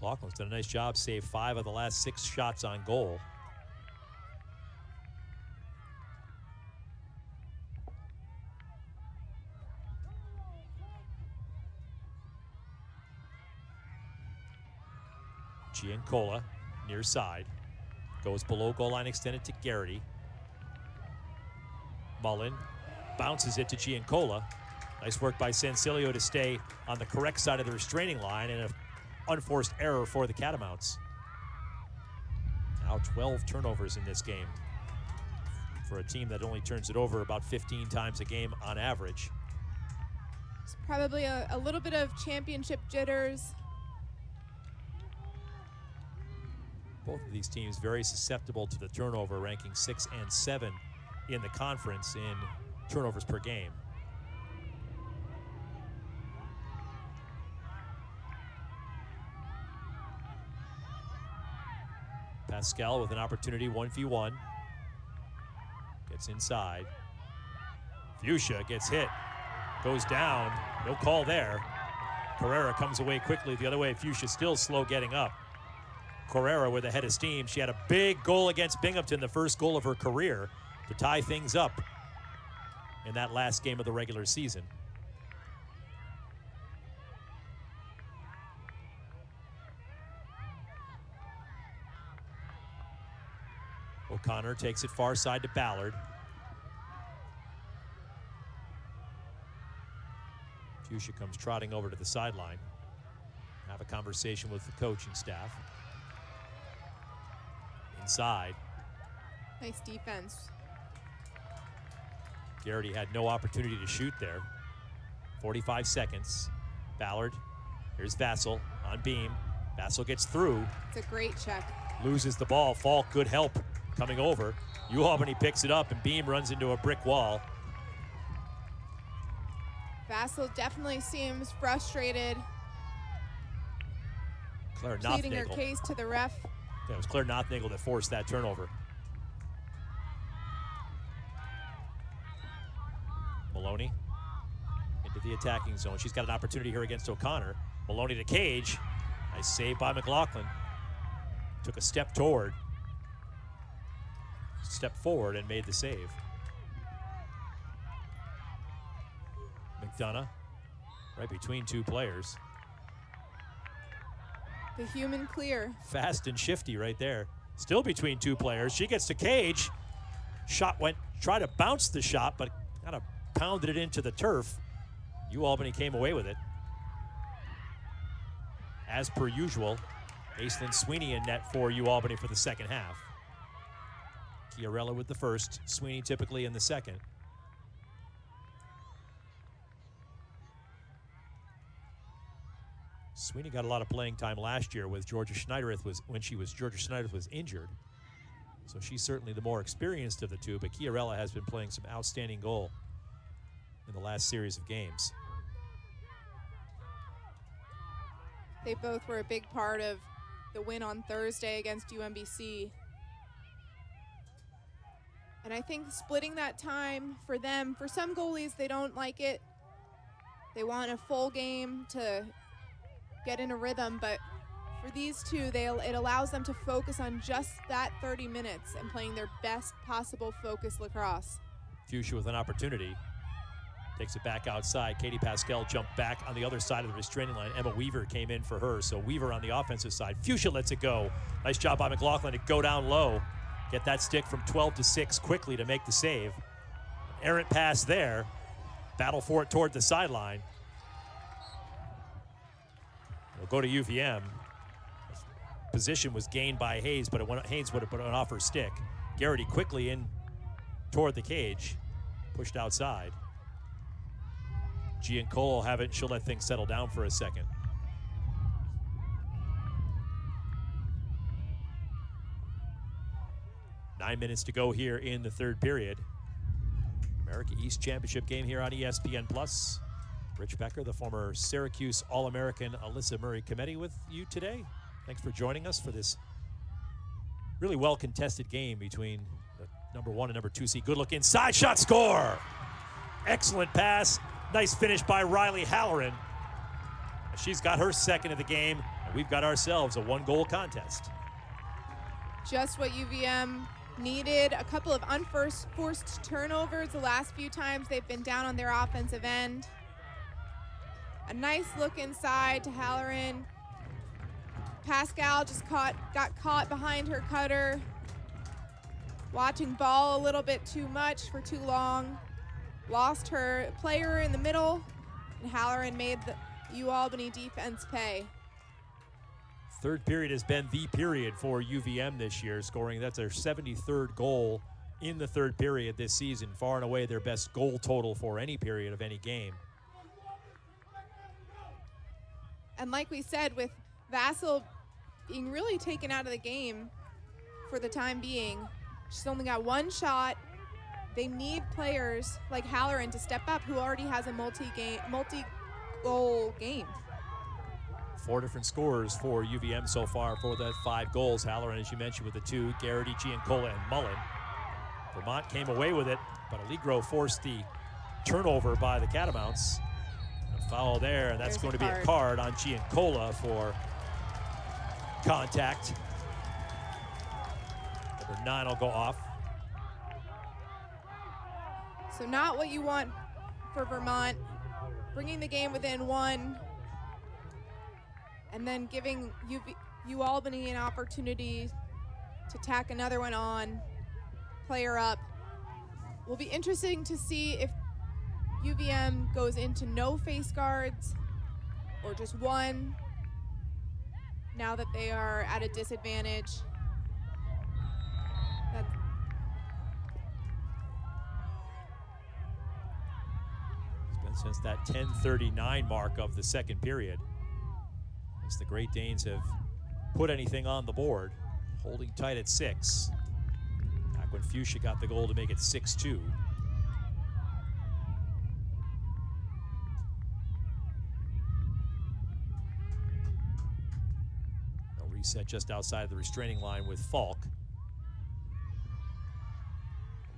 McLaughlin's done a nice job, saved 5 of the last 6 shots on goal. Giancola, near side. Goes below goal line, extended to Garrity. Mullen bounces it to Giancola. Nice work by Sansilio to stay on the correct side of the restraining line, and an unforced error for the Catamounts. Now 12 turnovers in this game for a team that only turns it over about 15 times a game on average. It's probably a little bit of championship jitters. Both of these teams very susceptible to the turnover, ranking 6 and 7 in the conference in turnovers per game. Pascal with an opportunity, 1v1. Gets inside. Fuchsia gets hit. Goes down. No call there. Carrera comes away quickly the other way. Fuchsia still slow getting up. Carrera with a head of steam. She had a big goal against Binghamton, the first goal of her career, to tie things up in that last game of the regular season. O'Connor takes it far side to Ballard. Fuchsia comes trotting over to the sideline. Have a conversation with the coaching staff. Inside. Nice defense. Garrity had no opportunity to shoot there. 45 seconds. Ballard. Here's Vassell on beam. Vassell gets through. It's a great check. Loses the ball. Falk, good help coming over. UAlbany picks it up, and Beam runs into a brick wall. Vassell definitely seems frustrated. Claire Pleading her Nothnagel. case to the ref. Yeah, it was Claire Nothnagel that forced that turnover. Maloney into the attacking zone. She's got an opportunity here against O'Connor. Maloney to Cage. Nice save by McLaughlin. Took a step forward and made the save. McDonough right between 2 players. The human clear. Fast and shifty right there. Still between 2 players. She gets to Cage. Shot went, tried to bounce the shot, but kind of pounded it into the turf. UAlbany came away with it. As per usual, Aislinn Sweeney in net for UAlbany for the second half. Chiarella with the first, Sweeney typically in the second. Sweeney got a lot of playing time last year with Georgia Schneiderith when Georgia Schneiderith was injured. So she's certainly the more experienced of the two, but Chiarella has been playing some outstanding goal in the last series of games. They both were a big part of the win on Thursday against UMBC. And I think splitting that time for them, for some goalies, they don't like it. They want a full game to get in a rhythm, but for these two, it allows them to focus on just that 30 minutes and playing their best possible focus lacrosse. Fuchsia with an opportunity. Takes it back outside. Katie Pascal jumped back on the other side of the restraining line. Emma Weaver came in for her, so Weaver on the offensive side. Fuchsia lets it go. Nice job by McLaughlin to go down low. Get that stick from 12 to 6 quickly to make the save. Errant pass there. Battle for it toward the sideline. We'll go to UVM. Position was gained by Hayes, but Hayes would have put it off her stick. Garrity quickly in toward the cage. Pushed outside. Giancola have it. She'll let things settle down for a second. Nine minutes to go here in the third period. America East Championship game here on ESPN+. Rich Becker, the former Syracuse All-American Alyssa Murray Committee with you today. Thanks for joining us for this really well-contested game between the number 1 and number 2 seed. Good look inside, shot, score! Excellent pass. Nice finish by Riley Halloran. She's got her second of the game. We've got ourselves a 1-goal contest. Just what UVM needed. A couple of unforced turnovers the last few times they've been down on their offensive end. A nice look inside to Halloran. Pascal just got caught behind her cutter. Watching ball a little bit too much for too long. Lost her player in the middle, and Halloran made the UAlbany defense pay. Third period has been the period for UVM this year, scoring, that's their 73rd goal in the third period this season. Far and away their best goal total for any period of any game. And like we said, with Vassal being really taken out of the game for the time being, she's only got one shot. They need players like Halloran to step up, who already has a multi-goal game. 4 different scorers for UVM so far for the 5 goals. Halloran, as you mentioned, with the 2, Garrity, Giancola, and Mullen. Vermont came away with it, but Allegro forced the turnover by the Catamounts. A foul there, and that's going to be a card on Giancola for contact. Number 9 will go off. So not what you want for Vermont. Bringing the game within 1, and then giving UAlbany an opportunity to tack another one on, player up. Will be interesting to see if UVM goes into no face guards or just one, now that they are at a disadvantage. It's been since that 10:39 mark of the second period, as the Great Danes have put anything on the board, holding tight at 6. Back when Fuchsia got the goal to make it 6-2. A reset just outside of the restraining line with Falk.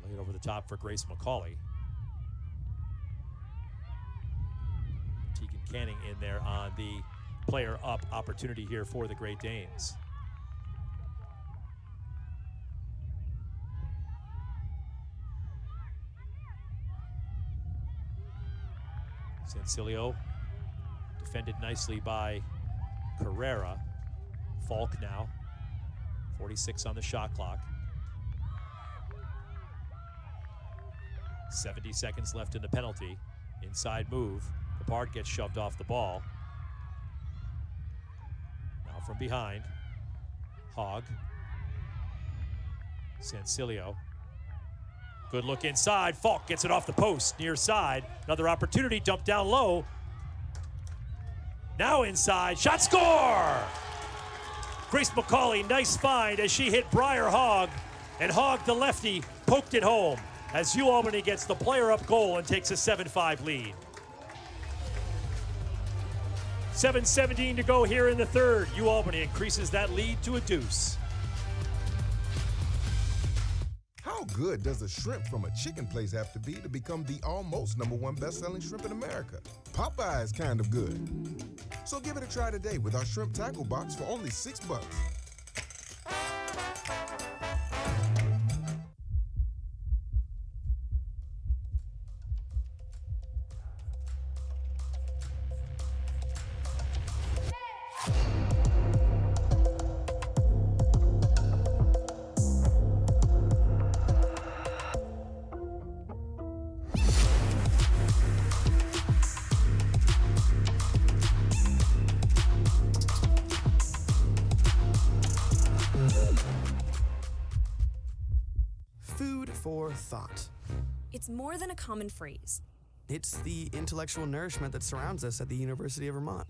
Laid over the top for Grace McCauley. Tegan Canning in there on the player up opportunity here for the Great Danes. Sancilio defended nicely by Carrera. Falk now, 46 on the shot clock. 70 seconds left in the penalty. Inside move. Capard gets shoved off the ball. Now from behind. Hogg. Sancilio. Good look inside. Falk gets it off the post, near side. Another opportunity, dump down low. Now inside, shot, score! Grace McCauley, nice find as she hit Briar Hogg, and Hogg, the lefty, poked it home as UAlbany gets the player up goal and takes a 7-5 lead. 7:17 to go here in the third. UAlbany increases that lead to a deuce. How good does a shrimp from a chicken place have to be to become the almost #1 best-selling shrimp in America? Popeye's kind of good. So give it a try today with our shrimp tackle box for only $6. Food for thought. It's more than a common phrase. It's the intellectual nourishment that surrounds us at the University of Vermont.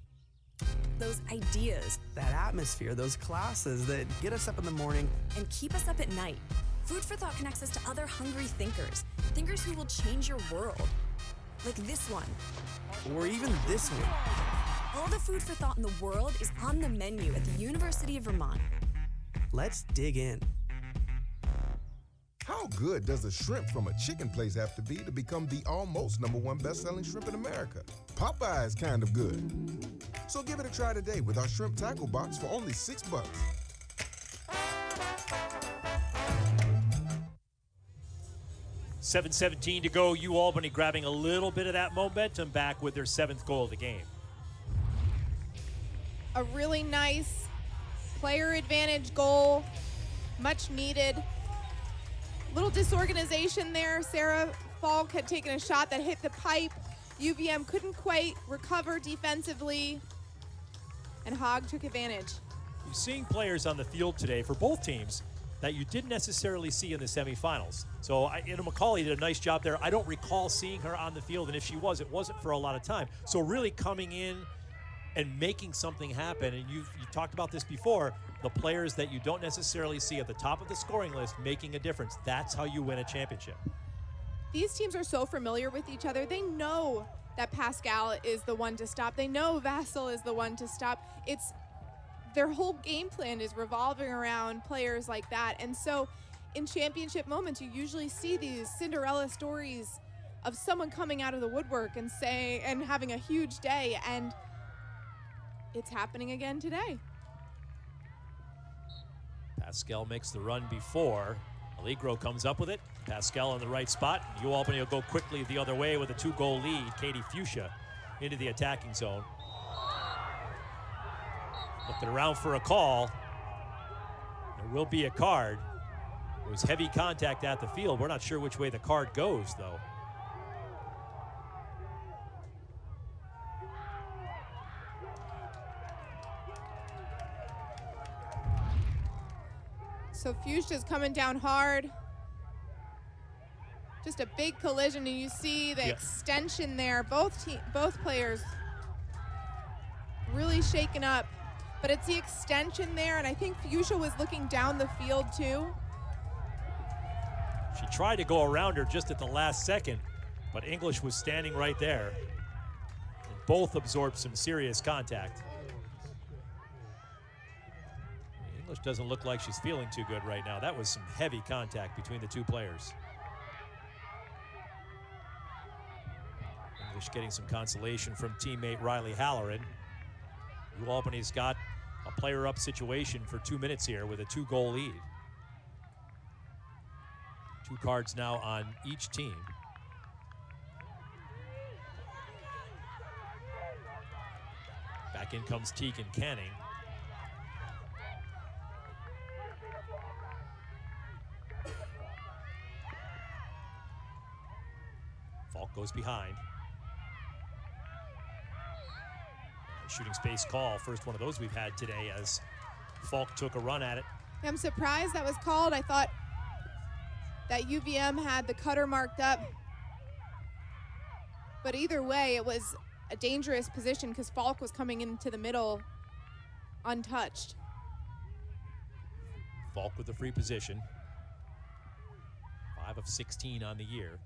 Those ideas. That atmosphere, those classes that get us up in the morning and keep us up at night. Food for thought connects us to other hungry thinkers. Thinkers who will change your world. Like this one. Or even this one. All the food for thought in the world is on the menu at the University of Vermont. Let's dig in. How good does a shrimp from a chicken place have to be to become the almost #1 best-selling shrimp in America? Popeye's kind of good. So give it a try today with our shrimp tackle box for only $6. 7:17 to go. Albany grabbing a little bit of that momentum back with their 7th goal of the game. A really nice player advantage goal, much needed. Little disorganization there. Sarah Falk had taken a shot that hit the pipe. UVM couldn't quite recover defensively, and Hogg took advantage. You're seeing players on the field today for both teams that you didn't necessarily see in the semifinals. So McCauley did a nice job there. I don't recall seeing her on the field, and if she was, it wasn't for a lot of time. So really coming in and making something happen, and you talked about this before, the players that you don't necessarily see at the top of the scoring list making a difference. That's how you win a championship. These teams are so familiar with each other. They know that Pascal is the one to stop. They know Vassal is the one to stop. Their whole game plan is revolving around players like that. And so in championship moments, you usually see these Cinderella stories of someone coming out of the woodwork and having a huge day. And it's happening again today. Pascal makes the run before. Allegro comes up with it. Pascal in the right spot. Albany will go quickly the other way with a 2-goal lead. Katie Fuchsia into the attacking zone. Looking around for a call. There will be a card. It was heavy contact at the field. We're not sure which way the card goes, though. So Fuchsia's coming down hard. Just a big collision, and you see the extension there. Both players really shaken up. But it's the extension there, and I think Fuchsia was looking down the field too. She tried to go around her just at the last second, but English was standing right there. And both absorbed some serious contact. English doesn't look like she's feeling too good right now. That was some heavy contact between the two players. English getting some consolation from teammate Riley Halloran. Albany's got a player up situation for 2 minutes here with a 2-goal lead. 2 cards now on each team. Back in comes Tegan Canning. Falk goes behind. Shooting space call, first one of those we've had today as Falk took a run at it. I'm surprised that was called. I thought that UVM had the cutter marked up. But either way, it was a dangerous position because Falk was coming into the middle untouched. Falk with the free position. 5 of 16 on the year.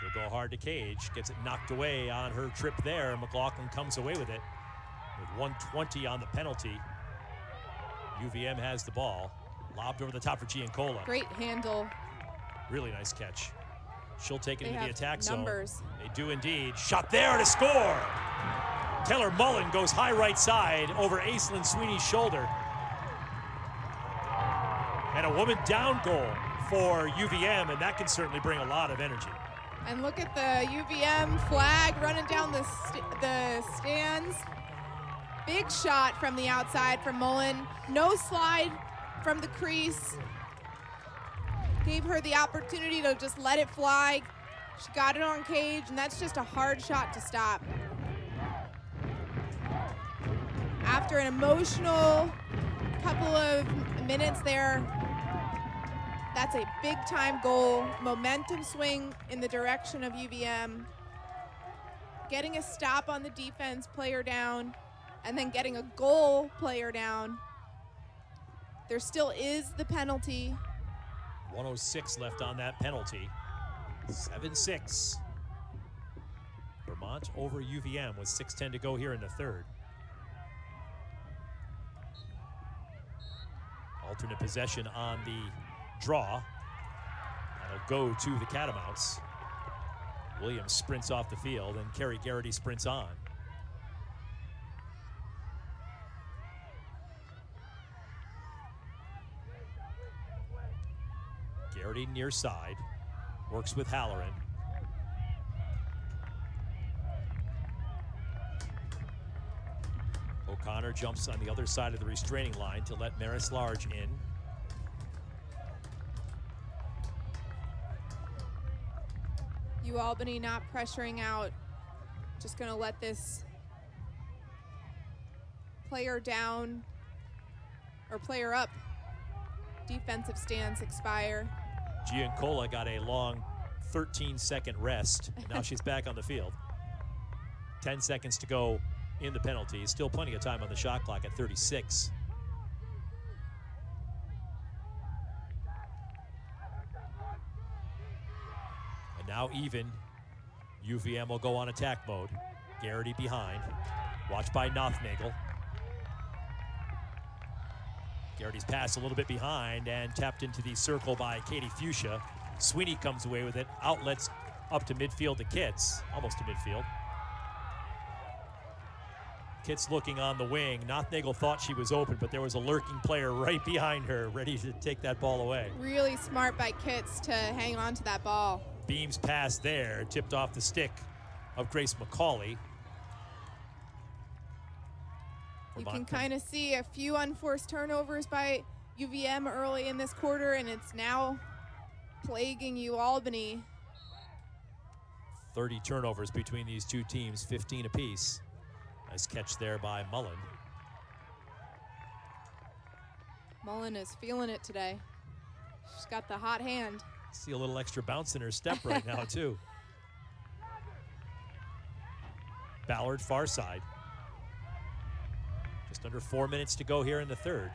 She'll go hard to Cage, gets it knocked away on her trip there. McLaughlin comes away with it. With 1:20 on the penalty, UVM has the ball. Lobbed over the top for Giancola. Great handle. Really nice catch. She'll take it into the attack numbers. zone. They do indeed. Shot there to score. Taylor Mullen goes high right side over Aislinn Sweeney's shoulder. And a woman down goal for UVM, and that can certainly bring a lot of energy. And look at the UVM flag running down the stands. Big shot from the outside from Mullen. No slide from the crease. Gave her the opportunity to just let it fly. She got it on Cage, and that's just a hard shot to stop. After an emotional couple of minutes there, that's a big-time goal. Momentum swing in the direction of UVM. Getting a stop on the defense, player down, and then getting a goal, player down. There still is the penalty. 1:06 left on that penalty. 7-6. Vermont over UVM with 6:10 to go here in the third. Alternate possession on the draw. That'll go to the Catamounts. Williams sprints off the field, and Carrie Garrity sprints on. Green near side. Works with Halloran. O'Connor jumps on the other side of the restraining line to let Maris Large in. Albany not pressuring out. Just going to let this player down or player up defensive stance expire. Giancola got a long 13-second rest. Now she's back on the field. 10 seconds to go in the penalty. Still plenty of time on the shot clock at 36. And now even. UVM will go on attack mode. Garrity behind. Watched by Nothnagel. Garrity's pass a little bit behind and tapped into the circle by Katie Fuchsia. Sweeney comes away with it. Outlets up to midfield to Kitts. Almost to midfield. Kitts looking on the wing. Nothnagel thought she was open, but there was a lurking player right behind her, ready to take that ball away. Really smart by Kitts to hang on to that ball. Beams pass there, tipped off the stick of Grace McCauley. You can kind of see a few unforced turnovers by UVM early in this quarter, and it's now plaguing Albany. 30 turnovers between these two teams, 15 apiece. Nice catch there by Mullen. Mullen is feeling it today. She's got the hot hand. See a little extra bounce in her step right now, too. Ballard far side. Just under 4 minutes to go here in the third.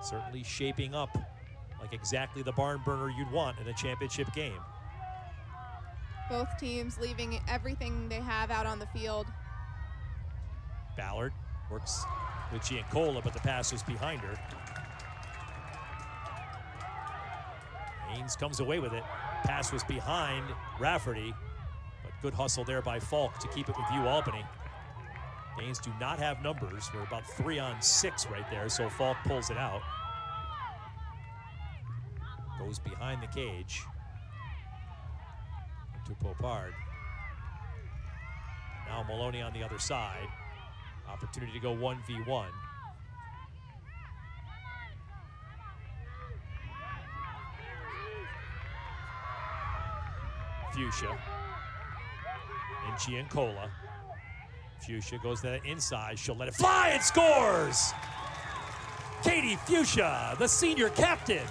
Certainly shaping up like exactly the barn burner you'd want in a championship game. Both teams leaving everything they have out on the field. Ballard works with Giancola, but the pass was behind her. Haynes comes away with it. Pass was behind Rafferty, but good hustle there by Falk to keep it with Albany. Danes do not have numbers. We're about 3 on 6 right there, so Falk pulls it out. Goes behind the cage to Popard. Now Maloney on the other side. Opportunity to go 1v1. Fuchsia and Giancola. Fuchsia goes to the inside. She'll let it fly and scores! Katie Fuchsia, the senior captain,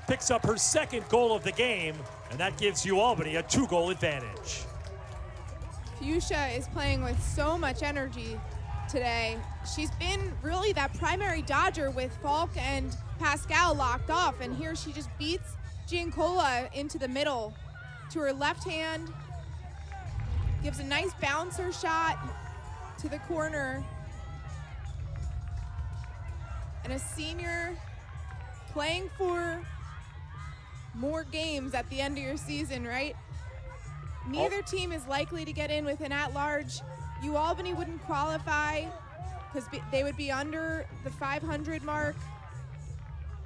picks up her second goal of the game, and that gives Albany a 2-goal advantage. Fuchsia is playing with so much energy today. She's been really that primary dodger with Falk and Pascal locked off, and here she just beats Giancola into the middle to her left hand, gives a nice bouncer shot to the corner. And a senior playing for more games at the end of your season, right? Neither team is likely to get in with an at-large. Albany wouldn't qualify because they would be under the 500 mark.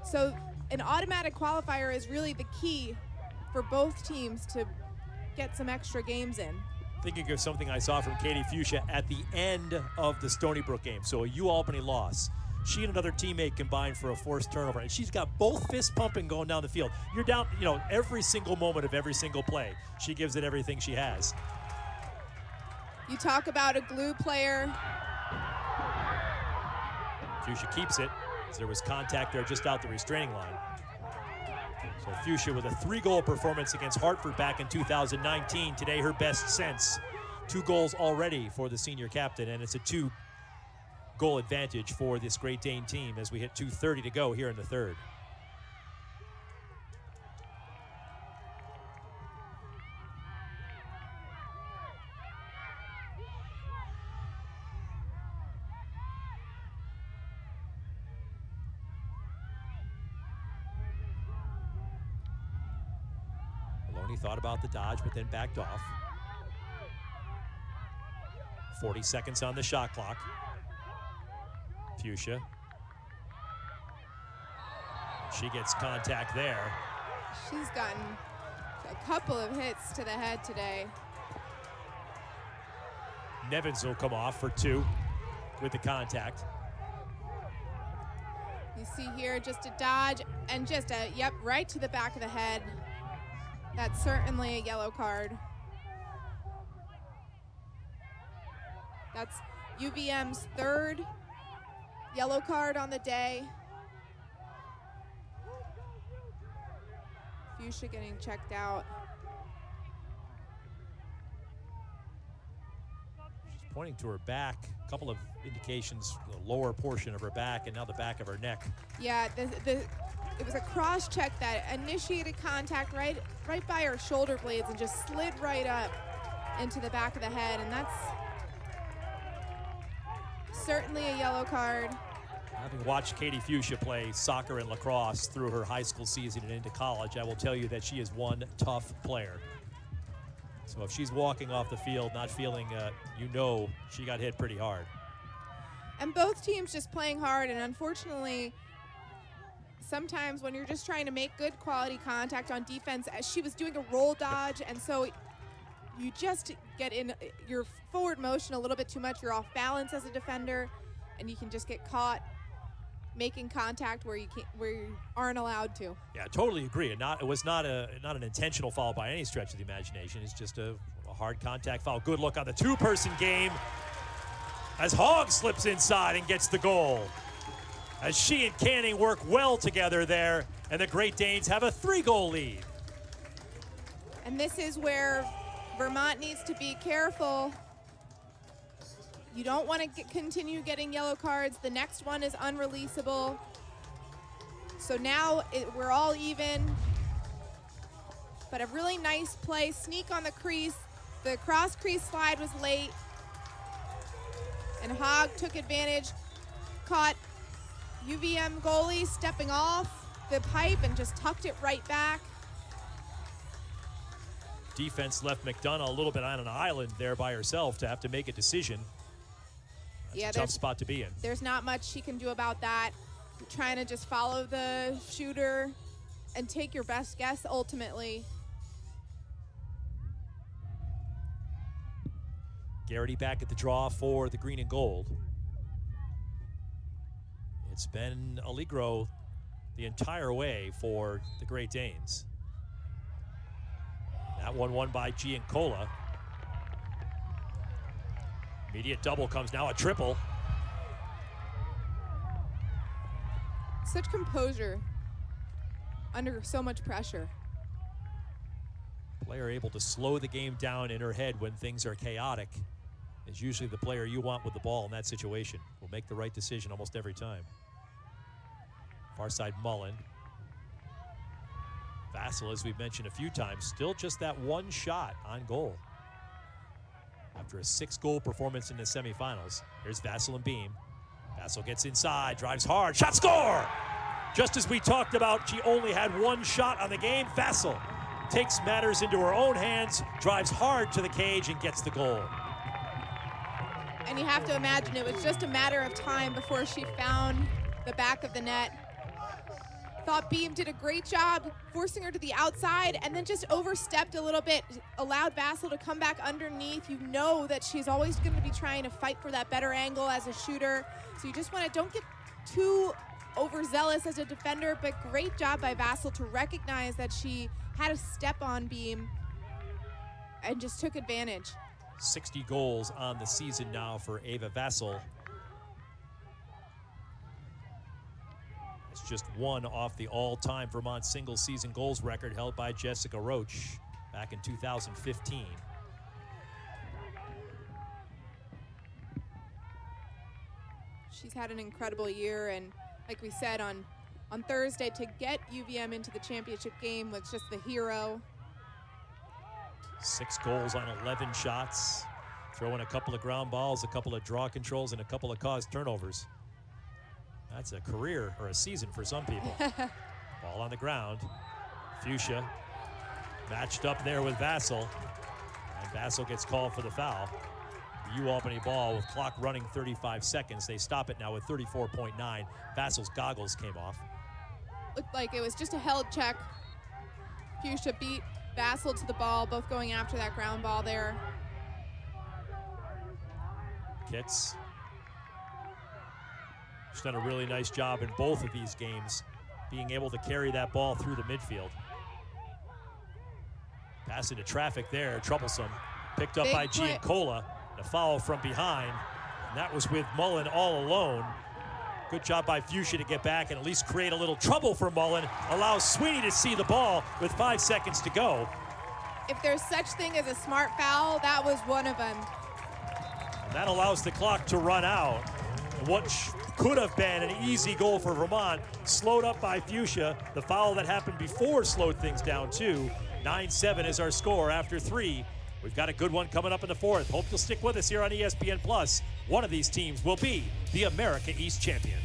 So an automatic qualifier is really the key for both teams to get some extra games in. Thinking of something I saw from Katie Fuchsia at the end of the Stony Brook game. So a Albany loss. She and another teammate combined for a forced turnover, and she's got both fists pumping going down the field. You're down, every single moment of every single play. She gives it everything she has. You talk about a glue player. Fuchsia keeps it. There was contact there just out the restraining line. So Fuchsia with a 3-goal performance against Hartford back in 2019. Today her best since. 2 goals already for the senior captain, and it's a 2-goal advantage for this Great Dane team as we hit 2:30 to go here in the third. Thought about the dodge, but then backed off. 40 seconds on the shot clock. Fuchsia. She gets contact there. She's gotten a couple of hits to the head today. Nevins will come off for 2 with the contact. You see here just a dodge and just a, yep, right to the back of the head. That's certainly a yellow card. That's UVM's 3rd yellow card on the day. Fuchsia getting checked out. She's pointing to her back, a couple of indications, the lower portion of her back and now the back of her neck. Yeah, it was a cross check that initiated contact right by her shoulder blades and just slid right up into the back of the head, and that's certainly a yellow card. Having watched Katie Fuchsia play soccer and lacrosse through her high school season and into college, I will tell you that she is one tough player. So if she's walking off the field not feeling, she got hit pretty hard. And both teams just playing hard, and unfortunately, sometimes when you're just trying to make good quality contact on defense, as she was doing a roll dodge, and so you just get in your forward motion a little bit too much. You're off balance as a defender, and you can just get caught making contact where you aren't allowed to. Yeah, I totally agree. And it was not an intentional foul by any stretch of the imagination. It's just a hard contact foul. Good look on the 2-person game as Hogg slips inside and gets the goal. As she and Canning work well together there, and the Great Danes have a 3-goal lead. And this is where Vermont needs to be careful. You don't want to continue getting yellow cards. The next one is unreleasable. So now we're all even. But a really nice play, sneak on the crease. The cross crease slide was late. And Hogg took advantage, caught UVM goalie stepping off the pipe and just tucked it right back. Defense left McDonough a little bit on an island there by herself to have to make a decision. That's a tough spot to be in. There's not much she can do about that. You're trying to just follow the shooter and take your best guess ultimately. Garrity back at the draw for the green and gold. It's been Allegro the entire way for the Great Danes. That one won by Giancola. Immediate double comes now, a triple. Such composure under so much pressure. Player able to slow the game down in her head when things are chaotic is usually the player you want with the ball in that situation. Will make the right decision almost every time. Far side Mullen. Vassell, as we've mentioned a few times, still just that one shot on goal. After a 6-goal performance in the semifinals, here's Vassell and Beam. Vassell gets inside, drives hard, shot, score! Just as we talked about, she only had one shot on the game. Vassell takes matters into her own hands, drives hard to the cage, and gets the goal. And you have to imagine it was just a matter of time before she found the back of the net. Thought Beam did a great job forcing her to the outside and then just overstepped a little bit, allowed Vassell to come back underneath. You know that she's always going to be trying to fight for that better angle as a shooter. So you just want to, don't get too overzealous as a defender, but great job by Vassell to recognize that she had a step on Beam and just took advantage. 60 goals on the season now for Ava Vassell. It's just one off the all-time Vermont single-season goals record held by Jessica Roach back in 2015. She's had an incredible year, and like we said on Thursday, to get UVM into the championship game was just the hero. 6 goals on 11 shots, throwing a couple of ground balls, a couple of draw controls, and a couple of caused turnovers. That's a career or a season for some people. Ball on the ground. Fuchsia matched up there with Vassell. And Vassell gets called for the foul. The Albany ball with clock running 35 seconds. They stop it now with 34.9. Vassell's goggles came off. Looked like it was just a held check. Fuchsia beat Vassal to the ball, both going after that ground ball there. Kitts. She's done a really nice job in both of these games, being able to carry that ball through the midfield. Pass into traffic there, troublesome. Picked up by Giancola. A foul from behind. And that was with Mullen all alone. Good job by Fuchsia to get back and at least create a little trouble for Mullen. Allows Sweeney to see the ball with 5 seconds to go. If there's such thing as a smart foul, that was one of them. And that allows the clock to run out. What could have been an easy goal for Vermont, slowed up by Fuchsia. The foul that happened before slowed things down too. 9-7 is our score after 3. We've got a good one coming up in the 4th. Hope you'll stick with us here on ESPN Plus. One of these teams will be the America East champion.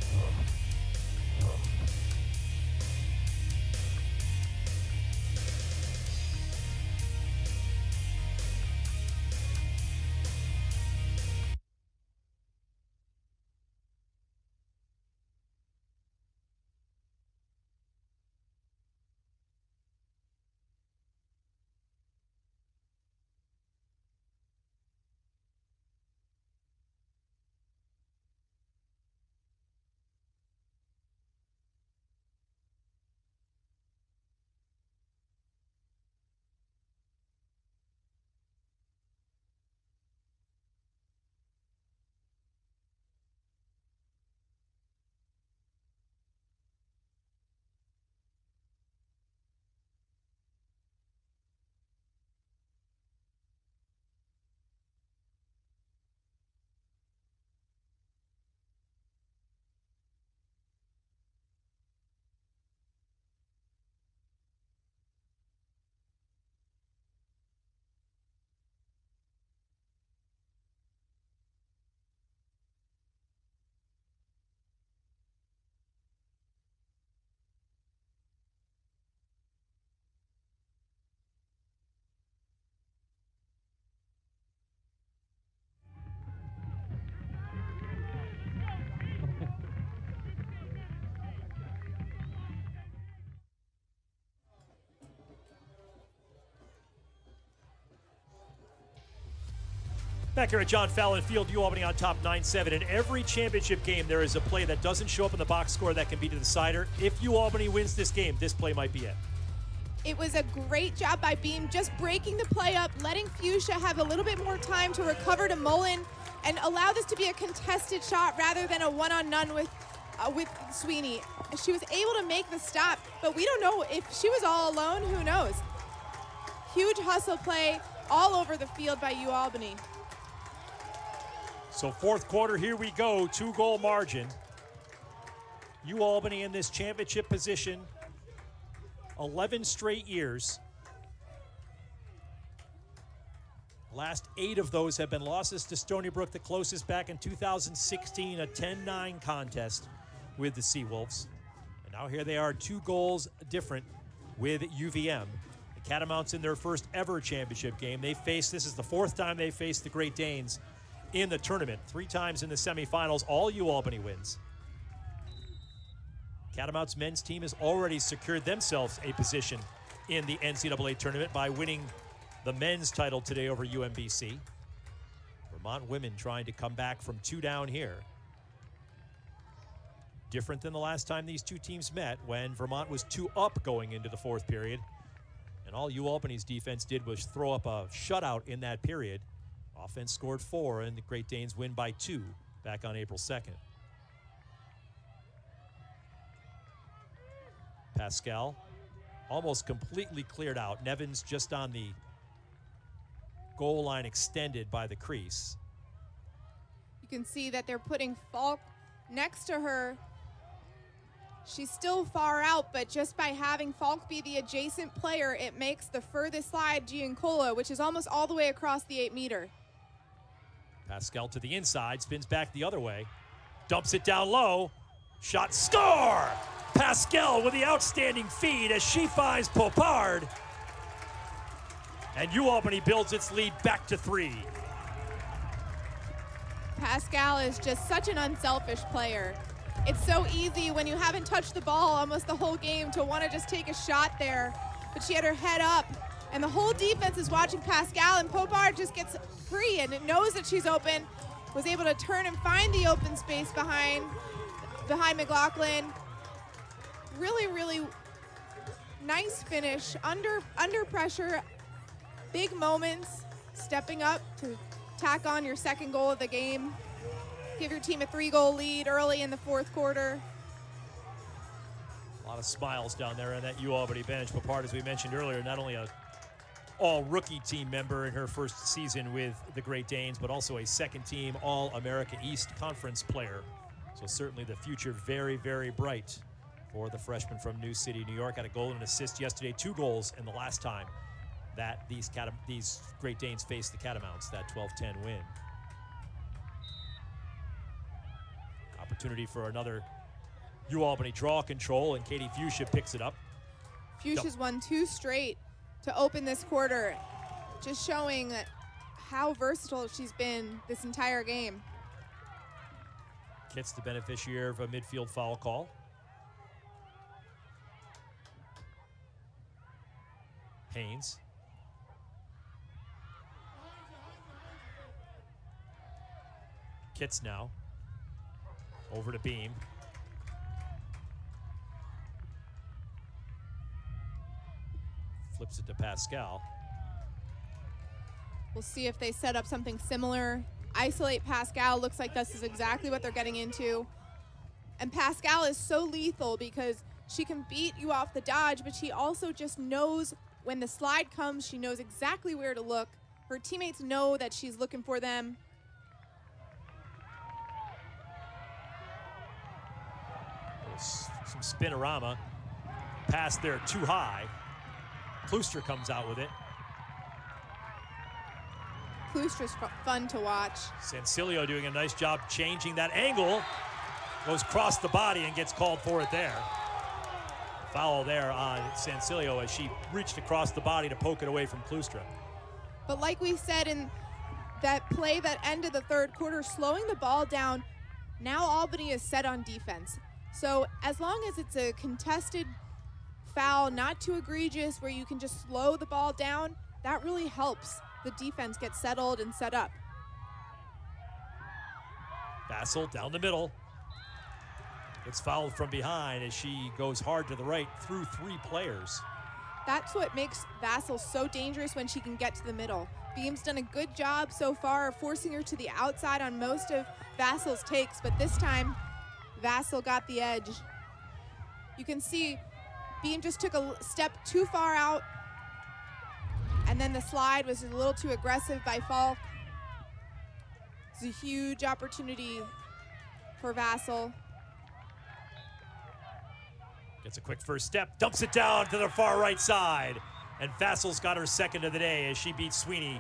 Back here at John Fallon Field, UAlbany on top 9-7. In every championship game, there is a play that doesn't show up in the box score that can be the decider. If UAlbany wins this game, this play might be it. It was a great job by Beam, just breaking the play up, letting Fuchsia have a little bit more time to recover to Mullen and allow this to be a contested shot rather than a one-on-none with Sweeney. She was able to make the stop, but we don't know if she was all alone. Who knows? Huge hustle play all over the field by UAlbany. So 4th quarter, here we go, 2-goal margin. UAlbany in this championship position, 11 straight years. Last 8 of those have been losses to Stony Brook, the closest back in 2016, a 10-9 contest with the Seawolves. And now here they are, 2 goals different with UVM. The Catamounts in their first ever championship game. This is the 4th time they faced the Great Danes in the tournament. 3 times in the semifinals, all UAlbany wins. Catamounts men's team has already secured themselves a position in the NCAA tournament by winning the men's title today over UMBC. Vermont women trying to come back from 2 down here. Different than the last time these two teams met when Vermont was 2 up going into the 4th period. And all UAlbany's defense did was throw up a shutout in that period. Offense scored 4, and the Great Danes win by 2 back on April 2nd. Pascal almost completely cleared out. Nevins just on the goal line, extended by the crease. You can see that they're putting Falk next to her. She's still far out, but just by having Falk be the adjacent player, it makes the furthest slide Giancola, which is almost all the way across the 8-meter. Pascal to the inside, spins back the other way, dumps it down low, shot, score! Pascal with the outstanding feed as she finds Popard. And UAlbany builds its lead back to 3. Pascal is just such an unselfish player. It's so easy when you haven't touched the ball almost the whole game to want to just take a shot there. But she had her head up, and the whole defense is watching Pascal, and Popard just gets free, and it knows that she's open, was able to turn and find the open space behind McLaughlin. Really, really nice finish, under pressure, big moments, stepping up to tack on your second goal of the game. Give your team a 3-goal lead early in the fourth quarter. A lot of smiles down there on that UAlbany bench. Popard, as we mentioned earlier, not only a all-rookie team member in her first season with the Great Danes, but also a second-team All-America East Conference player. So certainly the future very, very bright for the freshman from New City, New York. Had a goal and an assist yesterday, 2 goals in the last time that these Great Danes faced the Catamounts, that 12-10 win. Opportunity for another UAlbany draw control, and Katie Fuchsia picks it up. Fuchsia's won 2 straight to open this quarter, just showing how versatile she's been this entire game. Kitt's the beneficiary of a midfield foul call. Haynes. Kitt's now. Over to Beam. Flips it to Pascal. We'll see if they set up something similar. Isolate Pascal. Looks like this is exactly what they're getting into. And Pascal is so lethal because she can beat you off the dodge, but she also just knows when the slide comes, she knows exactly where to look. Her teammates know that she's looking for them. Some spinorama. Pass there too high. Klooster comes out with it. Klooster's fun to watch. Sansilio doing a nice job changing that angle. Goes across the body and gets called for it there. Foul there on Sansilio as she reached across the body to poke it away from Klooster. But like we said in that play that ended the third quarter, slowing the ball down, now Albany is set on defense. So as long as it's a contested foul, not too egregious, where you can just slow the ball down, that really helps the defense get settled and set up. Vassell down the middle. Gets fouled from behind as she goes hard to the right through 3 players. That's what makes Vassell so dangerous when she can get to the middle. Beam's done a good job so far of forcing her to the outside on most of Vassell's takes, but this time Vassell got the edge. You can see Beam just took a step too far out, and then the slide was a little too aggressive by Falk. It's a huge opportunity for Vassell. Gets a quick first step, dumps it down to the far right side. And Vassell's got her second of the day as she beats Sweeney.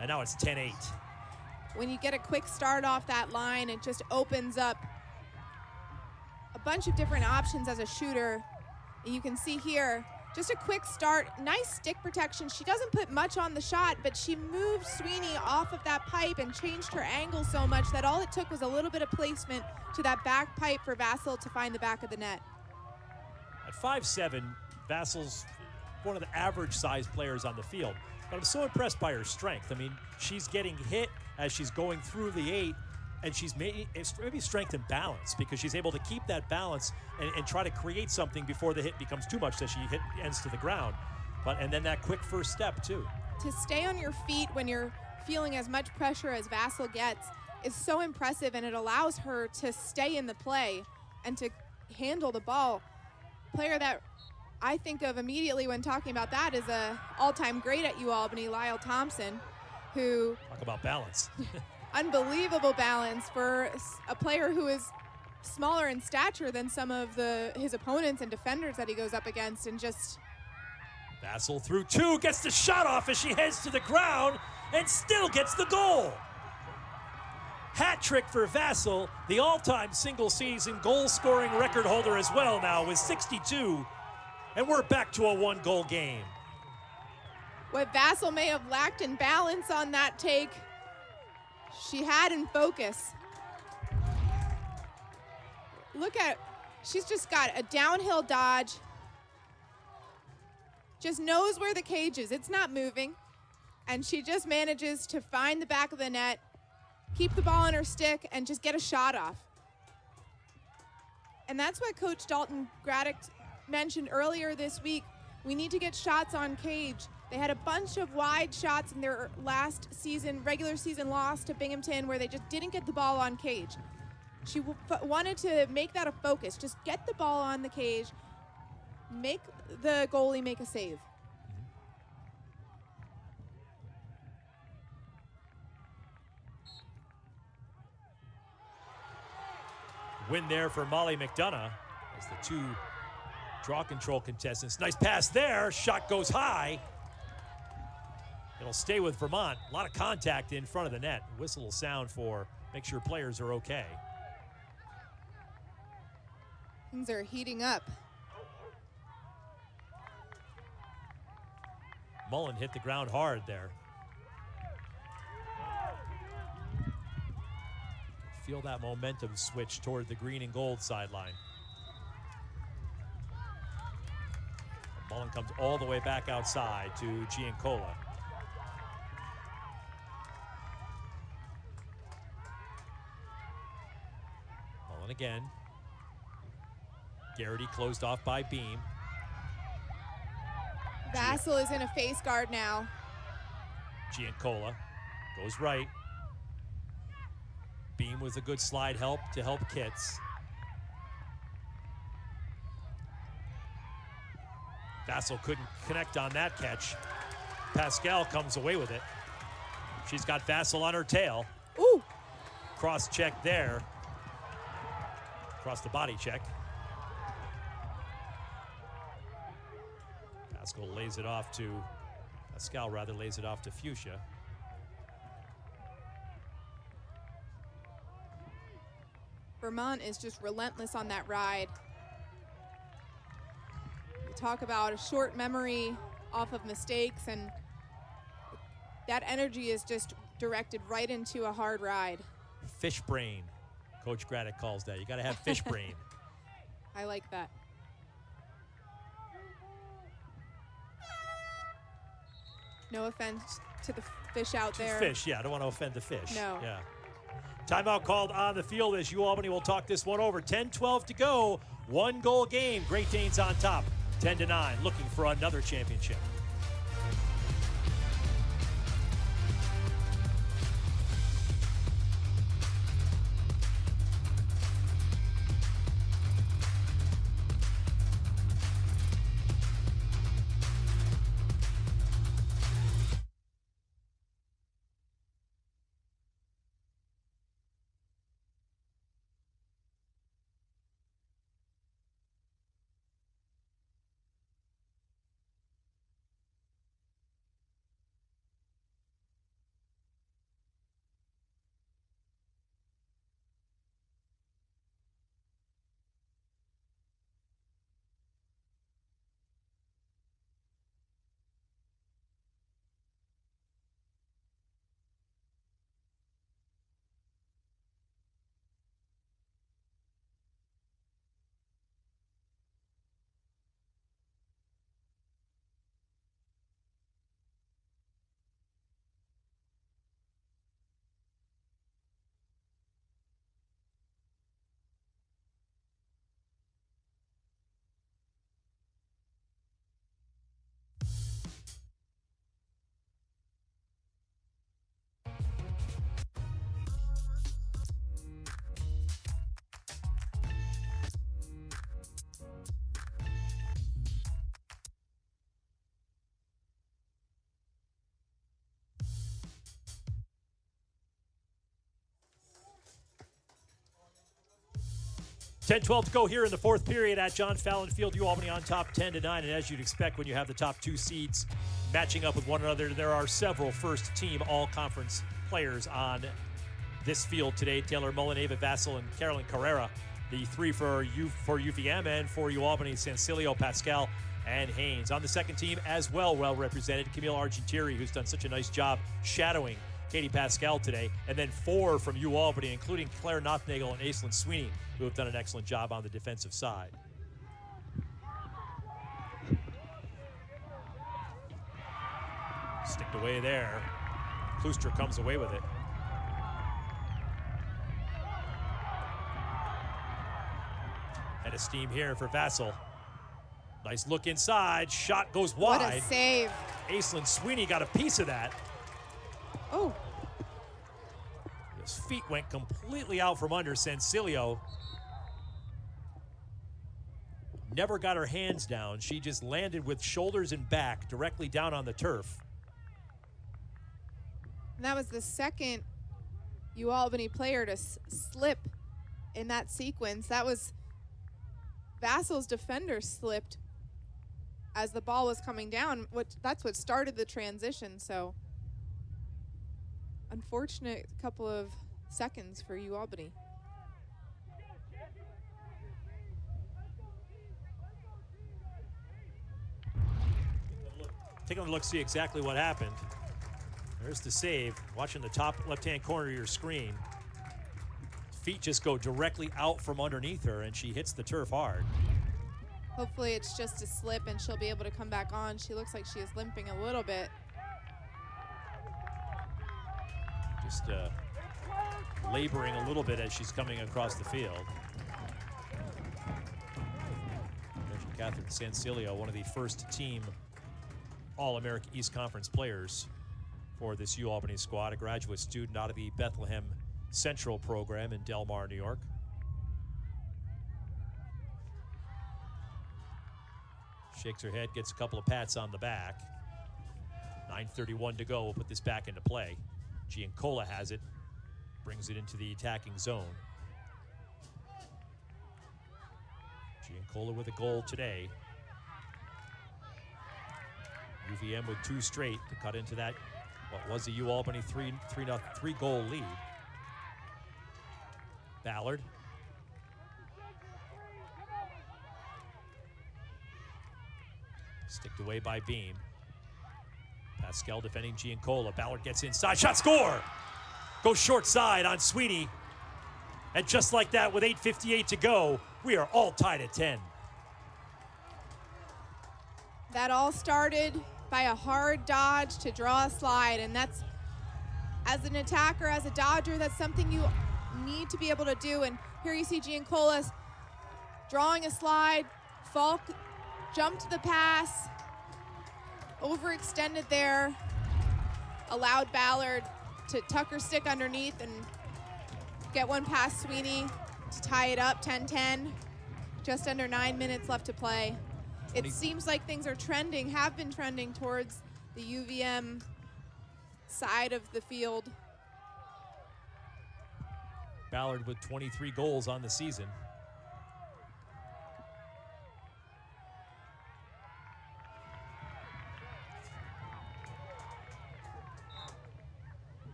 And now it's 10-8. When you get a quick start off that line, it just opens up a bunch of different options as a shooter. And you can see here, just a quick start, nice stick protection. She doesn't put much on the shot, but she moved Sweeney off of that pipe and changed her angle so much that all it took was a little bit of placement to that back pipe for Vassell to find the back of the net. At 5'7", Vassell's one of the average-sized players on the field. But I'm so impressed by her strength. I mean, she's getting hit as she's going through the 8, and she's maybe strength and balance because she's able to keep that balance and try to create something before the hit becomes too much that she ends to the ground. And then that quick first step, too. To stay on your feet when you're feeling as much pressure as Vassell gets is so impressive, and it allows her to stay in the play and to handle the ball. Player that I think of immediately when talking about that is a all-time great at UAlbany, Lyle Thompson, who... Talk about balance. Unbelievable balance for a player who is smaller in stature than some of his opponents and defenders that he goes up against, and just... Vassell through 2, gets the shot off as she heads to the ground and still gets the goal. Hat trick for Vassell, the all-time single-season goal-scoring record holder as well now with 62. And we're back to a 1-goal game. What Vassell may have lacked in balance on that take, she had in focus. look at, she's just got a downhill dodge. Just knows where the cage is. It's not moving. And she just manages to find the back of the net, keep the ball in her stick, and just get a shot off. And that's what Coach Dalton Graddick mentioned earlier this week. We need to get shots on cage. They had a bunch of wide shots in their last season, regular season loss to Binghamton, where they just didn't get the ball on cage. She wanted to make that a focus. Just get the ball on the cage, make the goalie make a save. Win there for Molly McDonough as the two draw control contestants. Nice pass there. Shot goes high. It'll stay with Vermont. A lot of contact in front of the net. Whistle will sound for make sure players are okay. Things are heating up. Mullen hit the ground hard there. Feel that momentum switch toward the green and gold sideline. Mullen comes all the way back outside to Giancola. Mullen again. Garrity closed off by Beam. Vassal is in a face guard now. Giancola goes right. Beam with a good slide help to help Kitts. Vassal couldn't connect on that catch. Pascal comes away with it. She's got Vassal on her tail. Ooh. Cross check there. Cross the body check. Pascal lays it off to, Pascal rather lays it off to Fuchsia. Vermont is just relentless on that ride. You talk about a short memory off of mistakes, and that energy is just directed right into a hard ride. Fish brain, Coach Graddick calls that. You got to have fish brain. I like that. No offense to the fish out there. Fish, yeah. I don't want to offend the fish. No. Yeah. Timeout called on the field as UAlbany will talk this one over. 10-12 to go. 1-goal game. Great Danes on top. 10-9, looking for another championship. .10-12 to go here in the fourth period at John Fallon Field. UAlbany on top 10-9, and as you'd expect when you have the top two seeds matching up with one another, there are several first-team all-conference players on this field today. Taylor Mullen, Ava Vassal, and Carolyn Carrera. The three for UVM, and for UAlbany, Sancilio, Pascal, and Haynes. On the second team as well represented, Camille Argentieri, who's done such a nice job shadowing Katie Pascal today, and then 4 from UAlbany, including Claire Nothnagel and Aislinn Sweeney, who have done an excellent job on the defensive side. Sticked away there. Klooster comes away with it. Head of steam here for Vassal. Nice look inside. Shot goes wide. What a save. Aislinn Sweeney got a piece of that. Oh. His feet went completely out from under Sensilio. Never got her hands down. She just landed with shoulders and back directly down on the turf. And that was the second UAlbany player to slip in that sequence. That was Vassal's defender slipped as the ball was coming down. That's what started the transition, so unfortunate couple of seconds for UAlbany. Take a look, see exactly what happened. There's the save. Watching the top left-hand corner of your screen. Feet just go directly out from underneath her, and she hits the turf hard. Hopefully it's just a slip and she'll be able to come back on. She looks like she is limping a little bit. Just laboring a little bit as she's coming across the field. Mentioned Catherine Sansilio, one of the first team All-American East Conference players for this UAlbany squad, a graduate student out of the Bethlehem Central program in Del Mar, New York. Shakes her head, gets a couple of pats on the back. 9:31 to go. We'll put this back into play. Giancola has it, brings it into the attacking zone. Giancola with a goal today. UVM with 2 straight to cut into that, what was the UAlbany 3-goal lead. Ballard. Sticked away by Beam. Pascal defending Giancola. Ballard gets inside. Shot, score! Goes short side on Sweeney. And just like that, with 8:58 to go, we are all tied at 10. That all started by a hard dodge to draw a slide, and that's, as an attacker, as a dodger, that's something you need to be able to do. And here you see Giancola drawing a slide. Falk jumped the pass, overextended there, allowed Ballard to tuck her stick underneath and get one past Sweeney to tie it up. 10-10, just under 9 minutes left to play. It seems like things are trending, have been trending towards the UVM side of the field. Ballard with 23 goals on the season.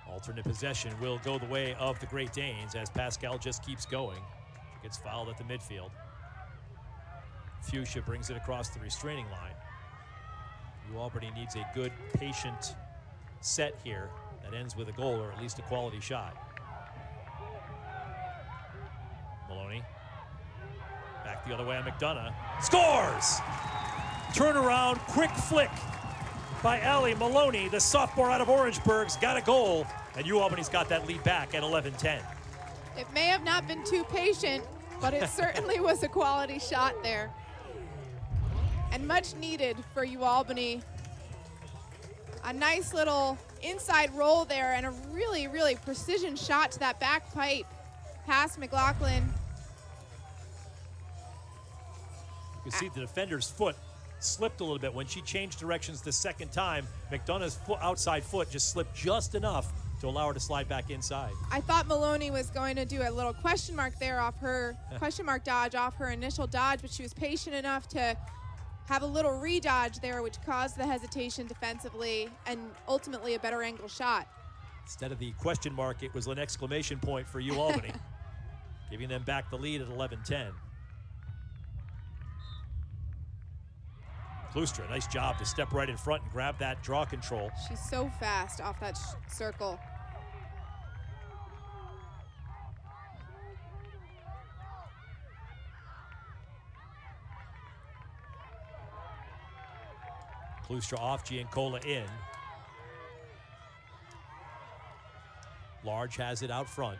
Alternate possession will go the way of the Great Danes as Pascal just keeps going. She gets fouled at the midfield. Fuchsia brings it across the restraining line. UAlbany needs a good, patient set here that ends with a goal or at least a quality shot. Maloney. Back the other way on McDonough. Scores! Turnaround, quick flick by Allie Maloney, the sophomore out of Orangeburg's, got a goal, and UAlbany's got that lead back at 11-10. It may have not been too patient, but it certainly was a quality shot there. And much needed for UAlbany. A nice little inside roll there and a really, really precision shot to that back pipe past McLaughlin. You can see the defender's foot slipped a little bit when she changed directions the second time. McDonough's outside foot just slipped just enough to allow her to slide back inside. I thought Maloney was going to do a little question mark there off her question mark dodge off her initial dodge, but she was patient enough to have a little re-dodge there, which caused the hesitation defensively and ultimately a better angle shot. Instead of the question mark, it was an exclamation point for UAlbany, giving them back the lead at 11-10. Klustra, nice job to step right in front and grab that draw control. She's so fast off that circle. Klustra off, Giancola in. Large has it out front.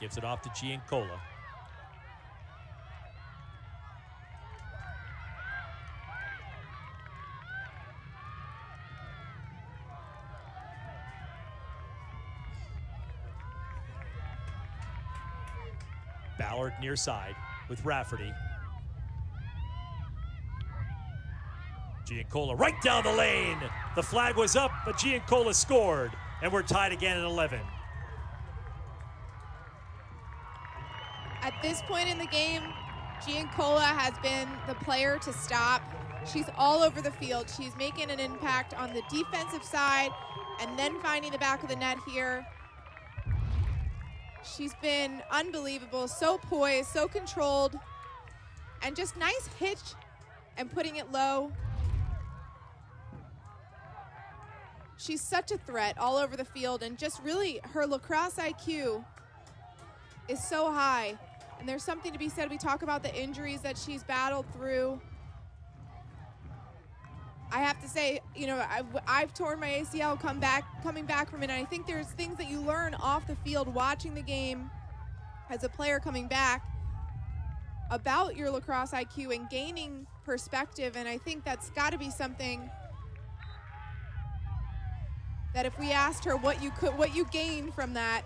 Gives it off to Giancola. Ballard near side with Rafferty. Giancola right down the lane. The flag was up, but Giancola scored, and we're tied again at 11. At this point in the game, Giancola has been the player to stop. She's all over the field. She's making an impact on the defensive side and then finding the back of the net here. She's been unbelievable, so poised, so controlled, and just nice hitch and putting it low. She's such a threat all over the field, and just really her lacrosse IQ is so high. And there's something to be said. We talk about the injuries that she's battled through. I have to say, you know, I've torn my ACL coming back from it, and I think there's things that you learn off the field watching the game as a player coming back about your lacrosse IQ and gaining perspective, and I think that's got to be something that if we asked her what you gained from that,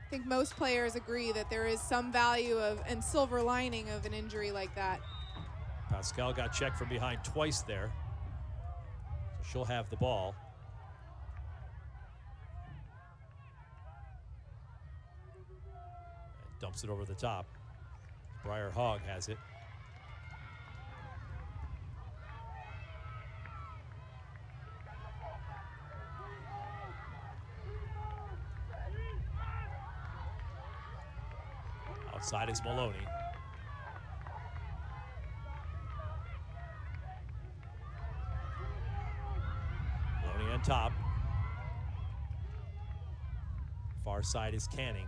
I think most players agree that there is some value of and silver lining of an injury like that. Pascal got checked from behind twice there, so she'll have the ball. And dumps it over the top. Briar Hogg has it. Outside is Maloney. Maloney on top. Far side is Canning.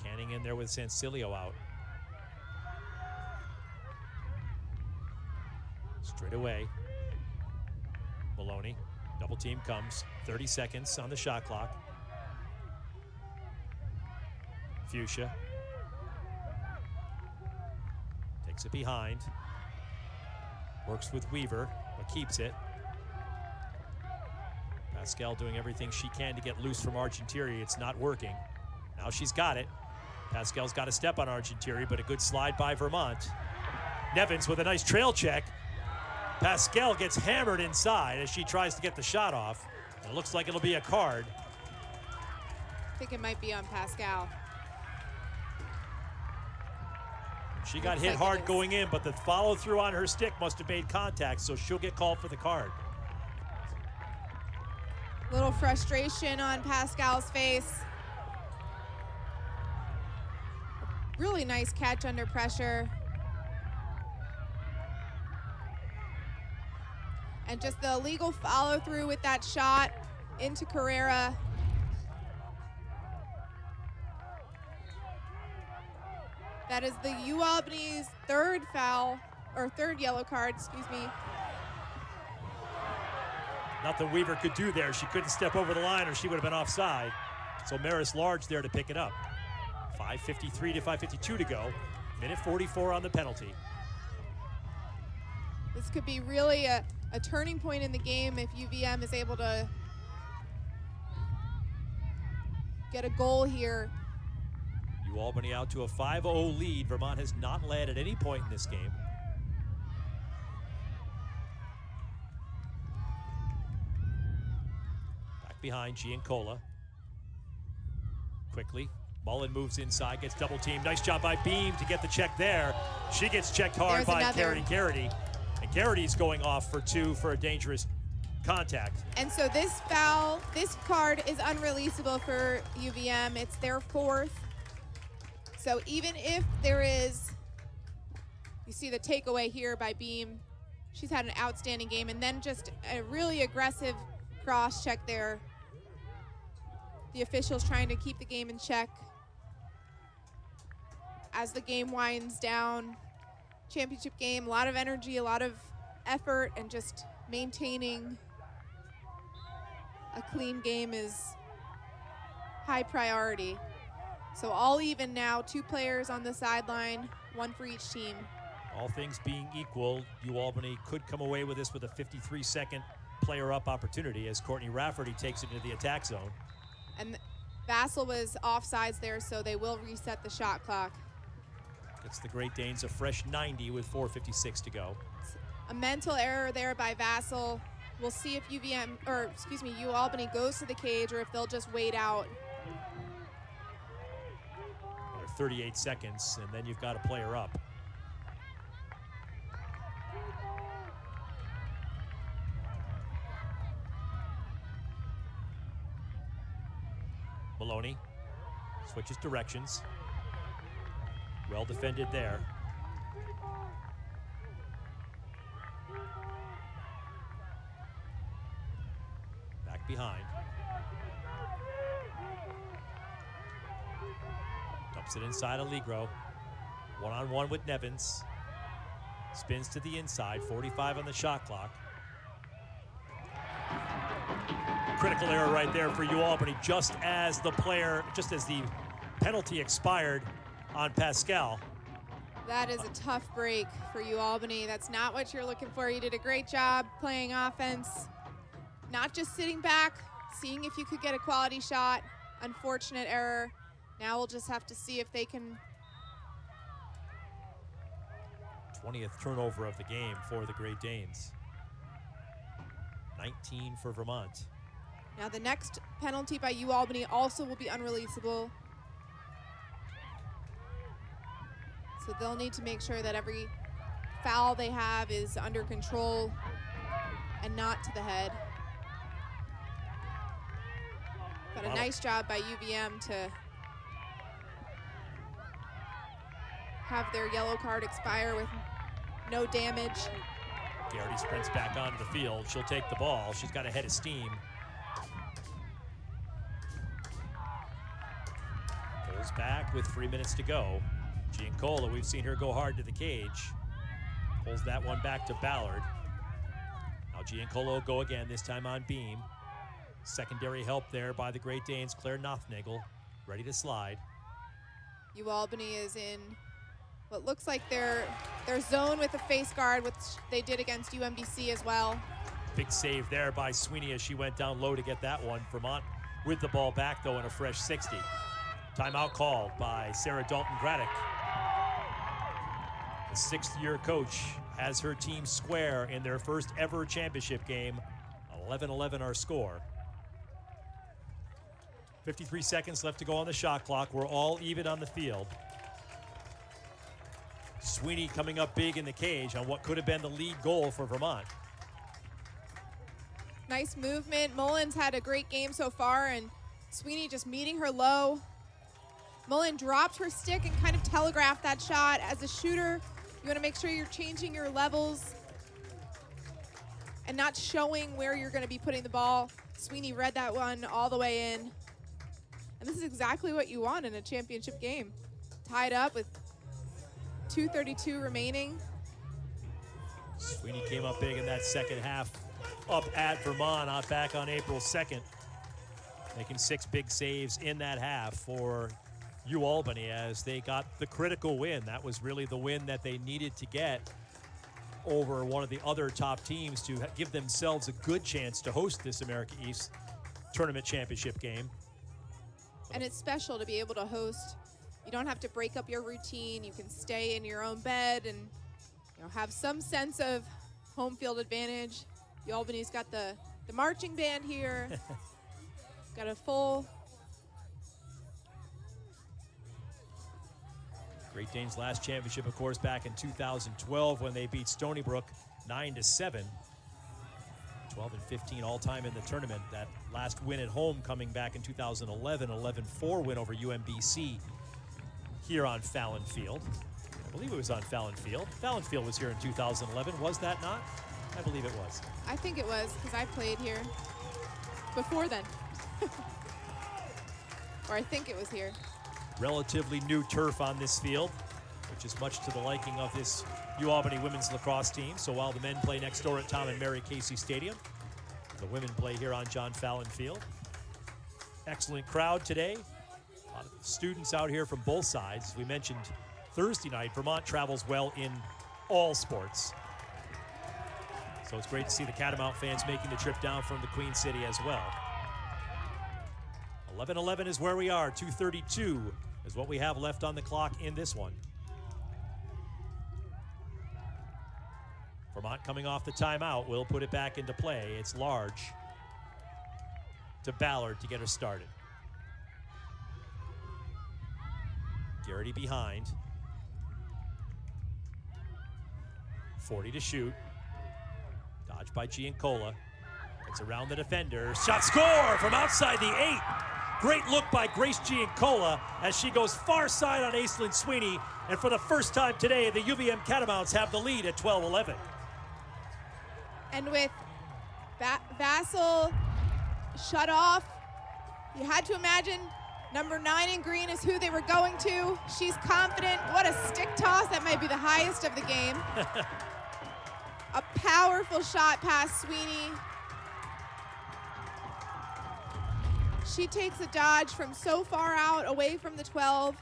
Canning in there with Sancilio out. Straight away. Maloney. Double team comes. 30 seconds on the shot clock. Fuchsia. Takes it behind. Works with Weaver, but keeps it. Pascal doing everything she can to get loose from Argentieri. It's not working. Now she's got it. Pascal's got a step on Argentieri, but a good slide by Vermont. Nevins with a nice trail check. Pascal gets hammered inside as she tries to get the shot off. And it looks like it'll be a card. I think it might be on Pascal. She got hit hard going in, but the follow through on her stick must have made contact, so she'll get called for the card. Little frustration on Pascal's face. Really nice catch under pressure. And just the illegal follow through with that shot into Carrera. That is the UAlbany's third foul, or third yellow card, excuse me. Nothing Weaver could do there. She couldn't step over the line or she would have been offside. So Maris Large there to pick it up. 5:53 to 5:52 to go. Minute 44 on the penalty. This could be really a turning point in the game if UVM is able to get a goal here. Albany out to a 5-0 lead. Vermont has not led at any point in this game. Back behind Giancola. Quickly, Mullen moves inside, gets double teamed. Nice job by Beam to get the check there. She gets checked hard by Garrity. And Garrity's going off for 2 for a dangerous contact. And so this foul, this card is unreleasable for UVM. It's their 4th. So even if there is You see the takeaway here by Beam. She's had an outstanding game, and then just a really aggressive cross check there. The officials trying to keep the game in check as the game winds down. Championship game, a lot of energy, a lot of effort, and just maintaining a clean game is high priority. So all even now, 2 players on the sideline, 1 for each team. All things being equal, UAlbany could come away with this with a 53-second player-up opportunity as Courtney Rafferty takes it into the attack zone. And Vassal was offsides there, so they will reset the shot clock. Gets the Great Danes a fresh 90 with 4:56 to go. A mental error there by Vassal. We'll see if UAlbany goes to the cage or if they'll just wait out. Another 38 seconds, and then you've got a player up. Maloney switches directions. Well defended there. Back behind. Dumps it inside Allegro. One-on-one with Nevins. Spins to the inside, 45 on the shot clock. Critical error right there for UAlbany, just as the penalty expired on Pascal. That is a tough break for UAlbany. That's not what you're looking for. You did a great job playing offense, not just sitting back, seeing if you could get a quality shot. Unfortunate error. Now we'll just have to see if they can. 20th turnover of the game for the Great Danes. 19 for Vermont. Now the next penalty by UAlbany also will be unreleasable. So they'll need to make sure that every foul they have is under control and not to the head. But a nice job by UVM to have their yellow card expire with no damage. Garrity sprints back onto the field. She'll take the ball. She's got a head of steam. Pulls back with 3 minutes to go. Giancola, we've seen her go hard to the cage. Pulls that one back to Ballard. Now Giancola will go again, this time on Beam. Secondary help there by the Great Danes. Claire Nothnagel ready to slide. UAlbany is in what looks like their zone with a face guard, which they did against UMBC as well. Big save there by Sweeney as she went down low to get that one. Vermont with the ball back, though, in a fresh 60. Timeout called by Sarah Dalton-Graddick. The 6th-year coach has her team square in their first ever championship game. 11-11 our score. 53 seconds left to go on the shot clock. We're all even on the field. Sweeney coming up big in the cage on what could have been the lead goal for Vermont. Nice movement. Mullins had a great game so far, and Sweeney just meeting her low. Mullen dropped her stick and kind of telegraphed that shot. As a shooter, you want to make sure you're changing your levels and not showing where you're going to be putting the ball. Sweeney read that one all the way in. And this is exactly what you want in a championship game. Tied up with 2:32 remaining. Sweeney came up big in that second half up at Vermont back on April 2nd. Making 6 big saves in that half for UAlbany as they got the critical win. That was really the win that they needed to get over one of the other top teams to give themselves a good chance to host this America East tournament championship game. And it's special to be able to host. You don't have to break up your routine. You can stay in your own bed and have some sense of home field advantage. UAlbany's got the marching band here. Got a full. Great Danes' last championship, of course, back in 2012 when they beat Stony Brook 9-7. 12-15 all-time in the tournament. That last win at home coming back in 2011, 11-4 win over UMBC here on Fallon Field. believe it was on Fallon Field. Fallon Field was here in 2011, was that not? I believe it was. I think it was, because I played here before then. Or I think it was here. Relatively new turf on this field, which is much to the liking of this UAlbany women's lacrosse team. So while the men play next door at Tom and Mary Casey Stadium, the women play here on John Fallon Field. Excellent crowd today. A lot of students out here from both sides. As we mentioned Thursday night, Vermont travels well in all sports. So it's great to see the Catamount fans making the trip down from the Queen City as well. 11-11 is where we are. 2:32 is what we have left on the clock in this one. Vermont coming off the timeout will put it back into play. It's Large to Ballard to get her started. Garrity behind. 40 to shoot. Dodged by Giancola. It's around the defender. Shot score from outside the 8. Great look by Grace Giancola as she goes far side on Aislinn Sweeney. And for the first time today, the UVM Catamounts have the lead at 12-11. And with Vassal shut off, you had to imagine number 9 in green is who they were going to. She's confident. What a stick toss. That might be the highest of the game. A powerful shot past Sweeney. She takes a dodge from so far out away from the 12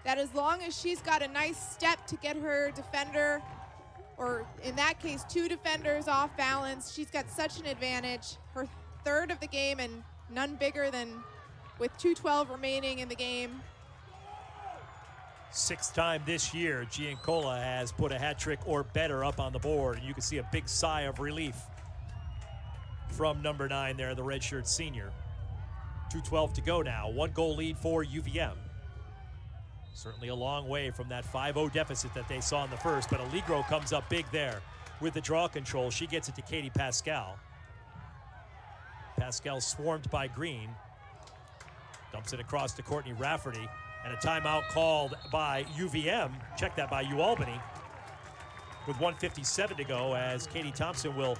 that as long as she's got a nice step to get her defender, or in that case, 2 defenders off balance, she's got such an advantage. Her third of the game and none bigger than with 2:12 remaining in the game. 6th time this year, Giancola has put a hat trick or better up on the board. And you can see a big sigh of relief from number 9 there, the redshirt senior. 2:12 to go now. 1-goal lead for UVM. Certainly a long way from that 5-0 deficit that they saw in the first, but Allegro comes up big there with the draw control. She gets it to Katie Pascal. Pascal swarmed by Green. Dumps it across to Courtney Rafferty, and a timeout called by UVM. Check that by UAlbany. With 1:57 to go, as Katie Thompson will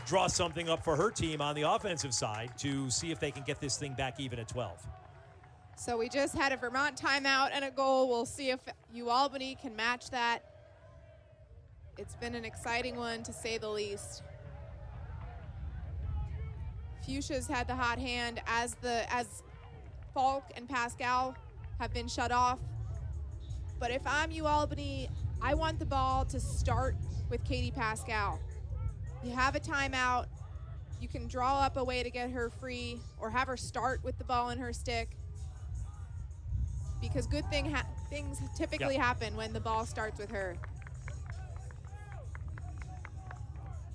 draw something up for her team on the offensive side to see if they can get this thing back even at 12. So we just had a Vermont timeout and a goal. We'll see if UAlbany can match that. It's been an exciting one, to say the least. Fuchsia's had the hot hand as Falk and Pascal have been shut off. But if I'm UAlbany, I want the ball to start with Katie Pascal. You have a timeout. You can draw up a way to get her free or have her start with the ball in her stick, because good things typically happen when the ball starts with her.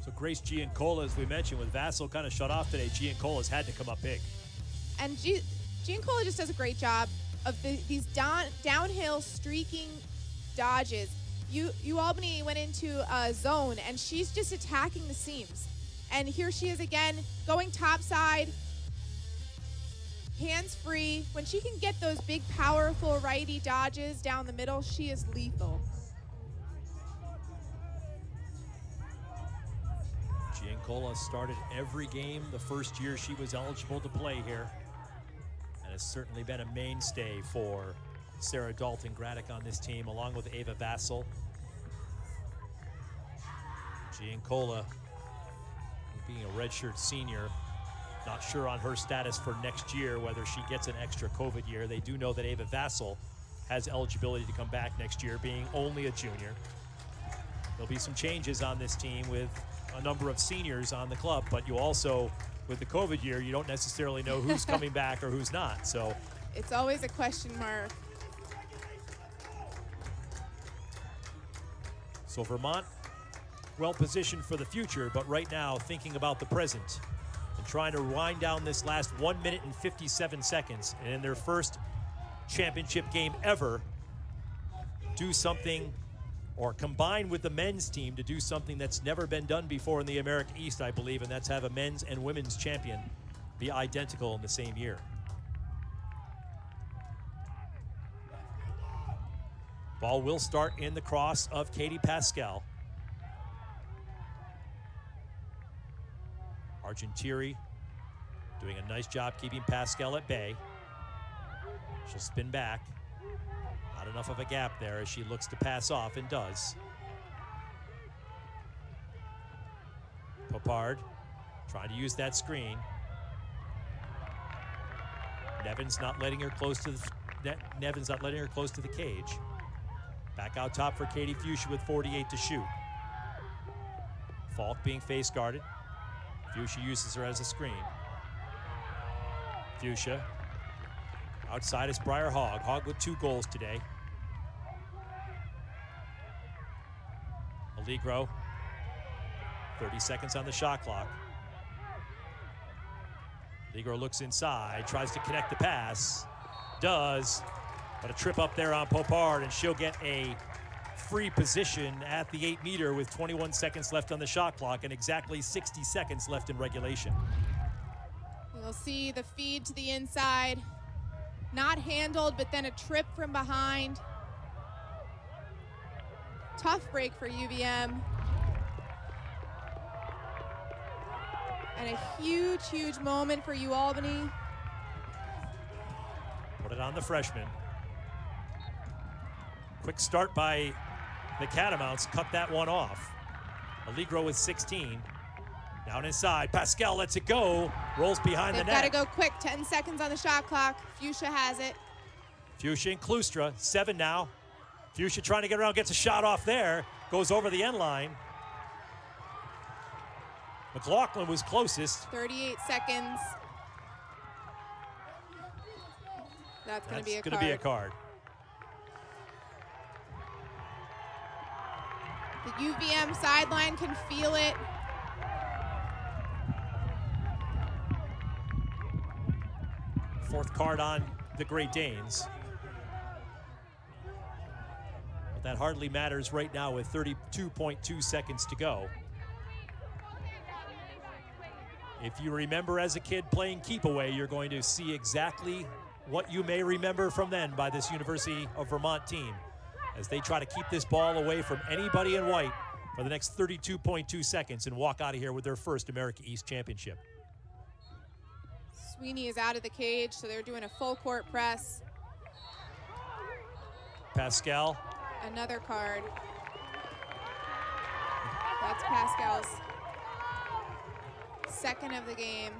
So Grace Giancola, as we mentioned, with Vassal kind of shut off today, Giancola's had to come up big. And Giancola just does a great job of these downhill streaking dodges. UAlbany went into a zone, and she's just attacking the seams. And here she is again, going topside, hands free. When she can get those big, powerful righty dodges down the middle, she is lethal. Giancola started every game the first year she was eligible to play here, and has certainly been a mainstay for Sarah Dalton Graddick on this team, along with Ava Vassal. Giancola, being a redshirt senior, not sure on her status for next year, whether she gets an extra COVID year. They do know that Ava Vassal has eligibility to come back next year, being only a junior. There'll be some changes on this team with a number of seniors on the club, but you also, with the COVID year, you don't necessarily know who's coming back or who's not. So it's always a question mark. So Vermont, well positioned for the future, but right now thinking about the present and trying to wind down this last 1 minute and 57 seconds, and in their first championship game ever, do something, or combine with the men's team to do something that's never been done before in the America East, I believe, and that's have a men's and women's champion be identical in the same year. Ball will start in the cross of Katie Pascal. Argentieri doing a nice job keeping Pascal at bay. She'll spin back. Not enough of a gap there as she looks to pass off and does. Popard trying to use that screen. Nevins not letting her close to the cage. Back out top for Katie Fuchsia with 48 to shoot. Falk being face guarded. Fuchsia uses her as a screen. Fuchsia. Outside is Briar Hogg. Hogg with 2 goals today. Allegro. 30 seconds on the shot clock. Allegro looks inside, tries to connect the pass. Does, but a trip up there on Popard, and she'll get a free position at the 8-meter with 21 seconds left on the shot clock and exactly 60 seconds left in regulation. You'll see the feed to the inside. Not handled, but then a trip from behind. Tough break for UVM. And a huge, huge moment for UAlbany. Put it on the freshman. Quick start by the Catamounts, cut that one off. Allegro with 16. Down inside, Pascal lets it go, rolls behind the net. They've got to go quick, 10 seconds on the shot clock. Fuchsia has it. Fuchsia and Klustra, 7 now. Fuchsia trying to get around, gets a shot off there, goes over the end line. McLaughlin was closest. 38 seconds. That's going to be a card. The UVM sideline can feel it. Fourth card on the Great Danes. But that hardly matters right now with 32.2 seconds to go. If you remember as a kid playing keep away, you're going to see exactly what you may remember from then by this University of Vermont team as they try to keep this ball away from anybody in white for the next 32.2 seconds and walk out of here with their first America East championship. Sweeney is out of the cage, so they're doing a full court press. Pascal. Another card. That's Pascal's second of the game.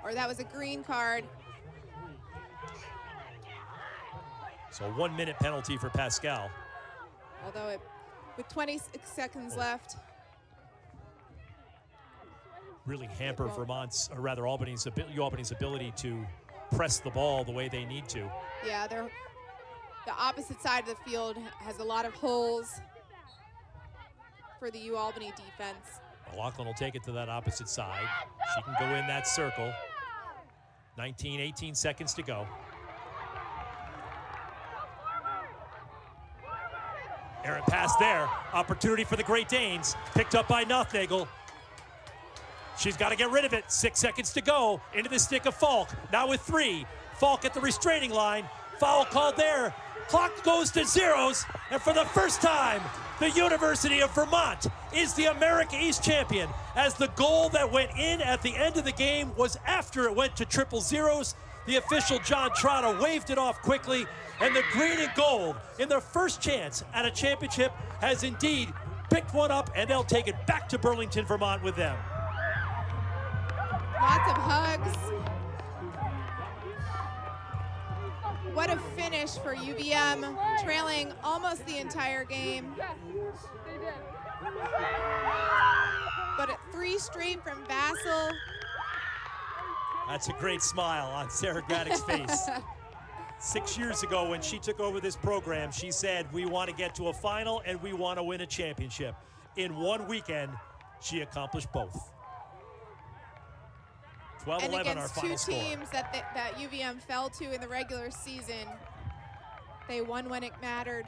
Or that was a green card. So 1 minute penalty for Pascal. Although with 26 seconds left. Really hamper Vermont's, or rather Albany's ability to press the ball the way they need to. Yeah, the opposite side of the field has a lot of holes for the UAlbany defense. McLaughlin will take it to that opposite side. She can go in that circle. 18 seconds to go. Errant pass there. Opportunity for the Great Danes. Picked up by Nothnagel. She's got to get rid of it. 6 seconds to go. Into the stick of Falk. Now with 3. Falk at the restraining line. Foul called there. Clock goes to zeros. And for the first time, the University of Vermont is the America East champion, as the goal that went in at the end of the game was after it went to triple zeros. The official, John Trotta, waved it off quickly, and the green and gold, in their first chance at a championship, has indeed picked one up, and they'll take it back to Burlington, Vermont with them. Lots of hugs. What a finish for UVM, trailing almost the entire game. But at 3 straight from Vassal. That's a great smile on Sarah Graddick's face. 6 years ago when she took over this program, she said, we want to get to a final and we want to win a championship. In one weekend, she accomplished both. 12-11 our final score. And against 2 teams that UVM fell to in the regular season, they won when it mattered.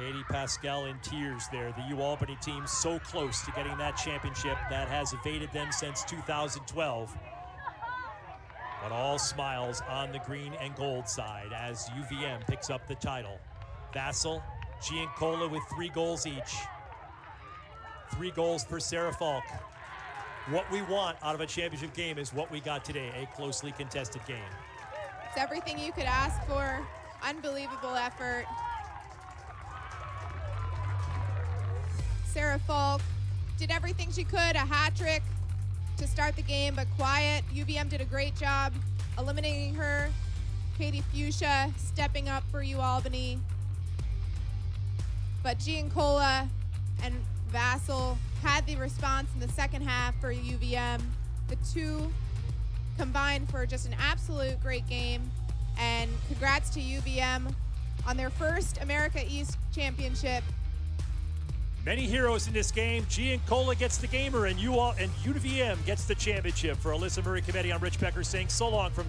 Katie Pascal in tears there. The UAlbany team so close to getting that championship that has evaded them since 2012. But all smiles on the green and gold side as UVM picks up the title. Vassal, Giancola with 3 goals each. 3 goals for Sarah Falk. What we want out of a championship game is what we got today, a closely contested game. It's everything you could ask for. Unbelievable effort. Sarah Falk did everything she could, a hat trick to start the game, but quiet. UVM did a great job eliminating her. Katie Fuchsia stepping up for UAlbany. But Giancola and Vassal had the response in the second half for UVM. The two combined for just an absolute great game. And congrats to UVM on their first America East championship. Many heroes in this game. Giancola gets the gamer, and UVM gets the championship. For Alyssa Murray Committee, I'm Rich Becker saying so long from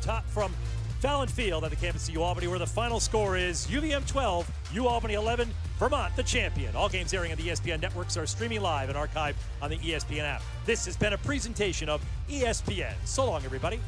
Fallon Field at the campus of UAlbany, where the final score is UVM 12, UAlbany 11, Vermont the champion. All games airing on the ESPN networks are streaming live and archived on the ESPN app. This has been a presentation of ESPN. So long, everybody.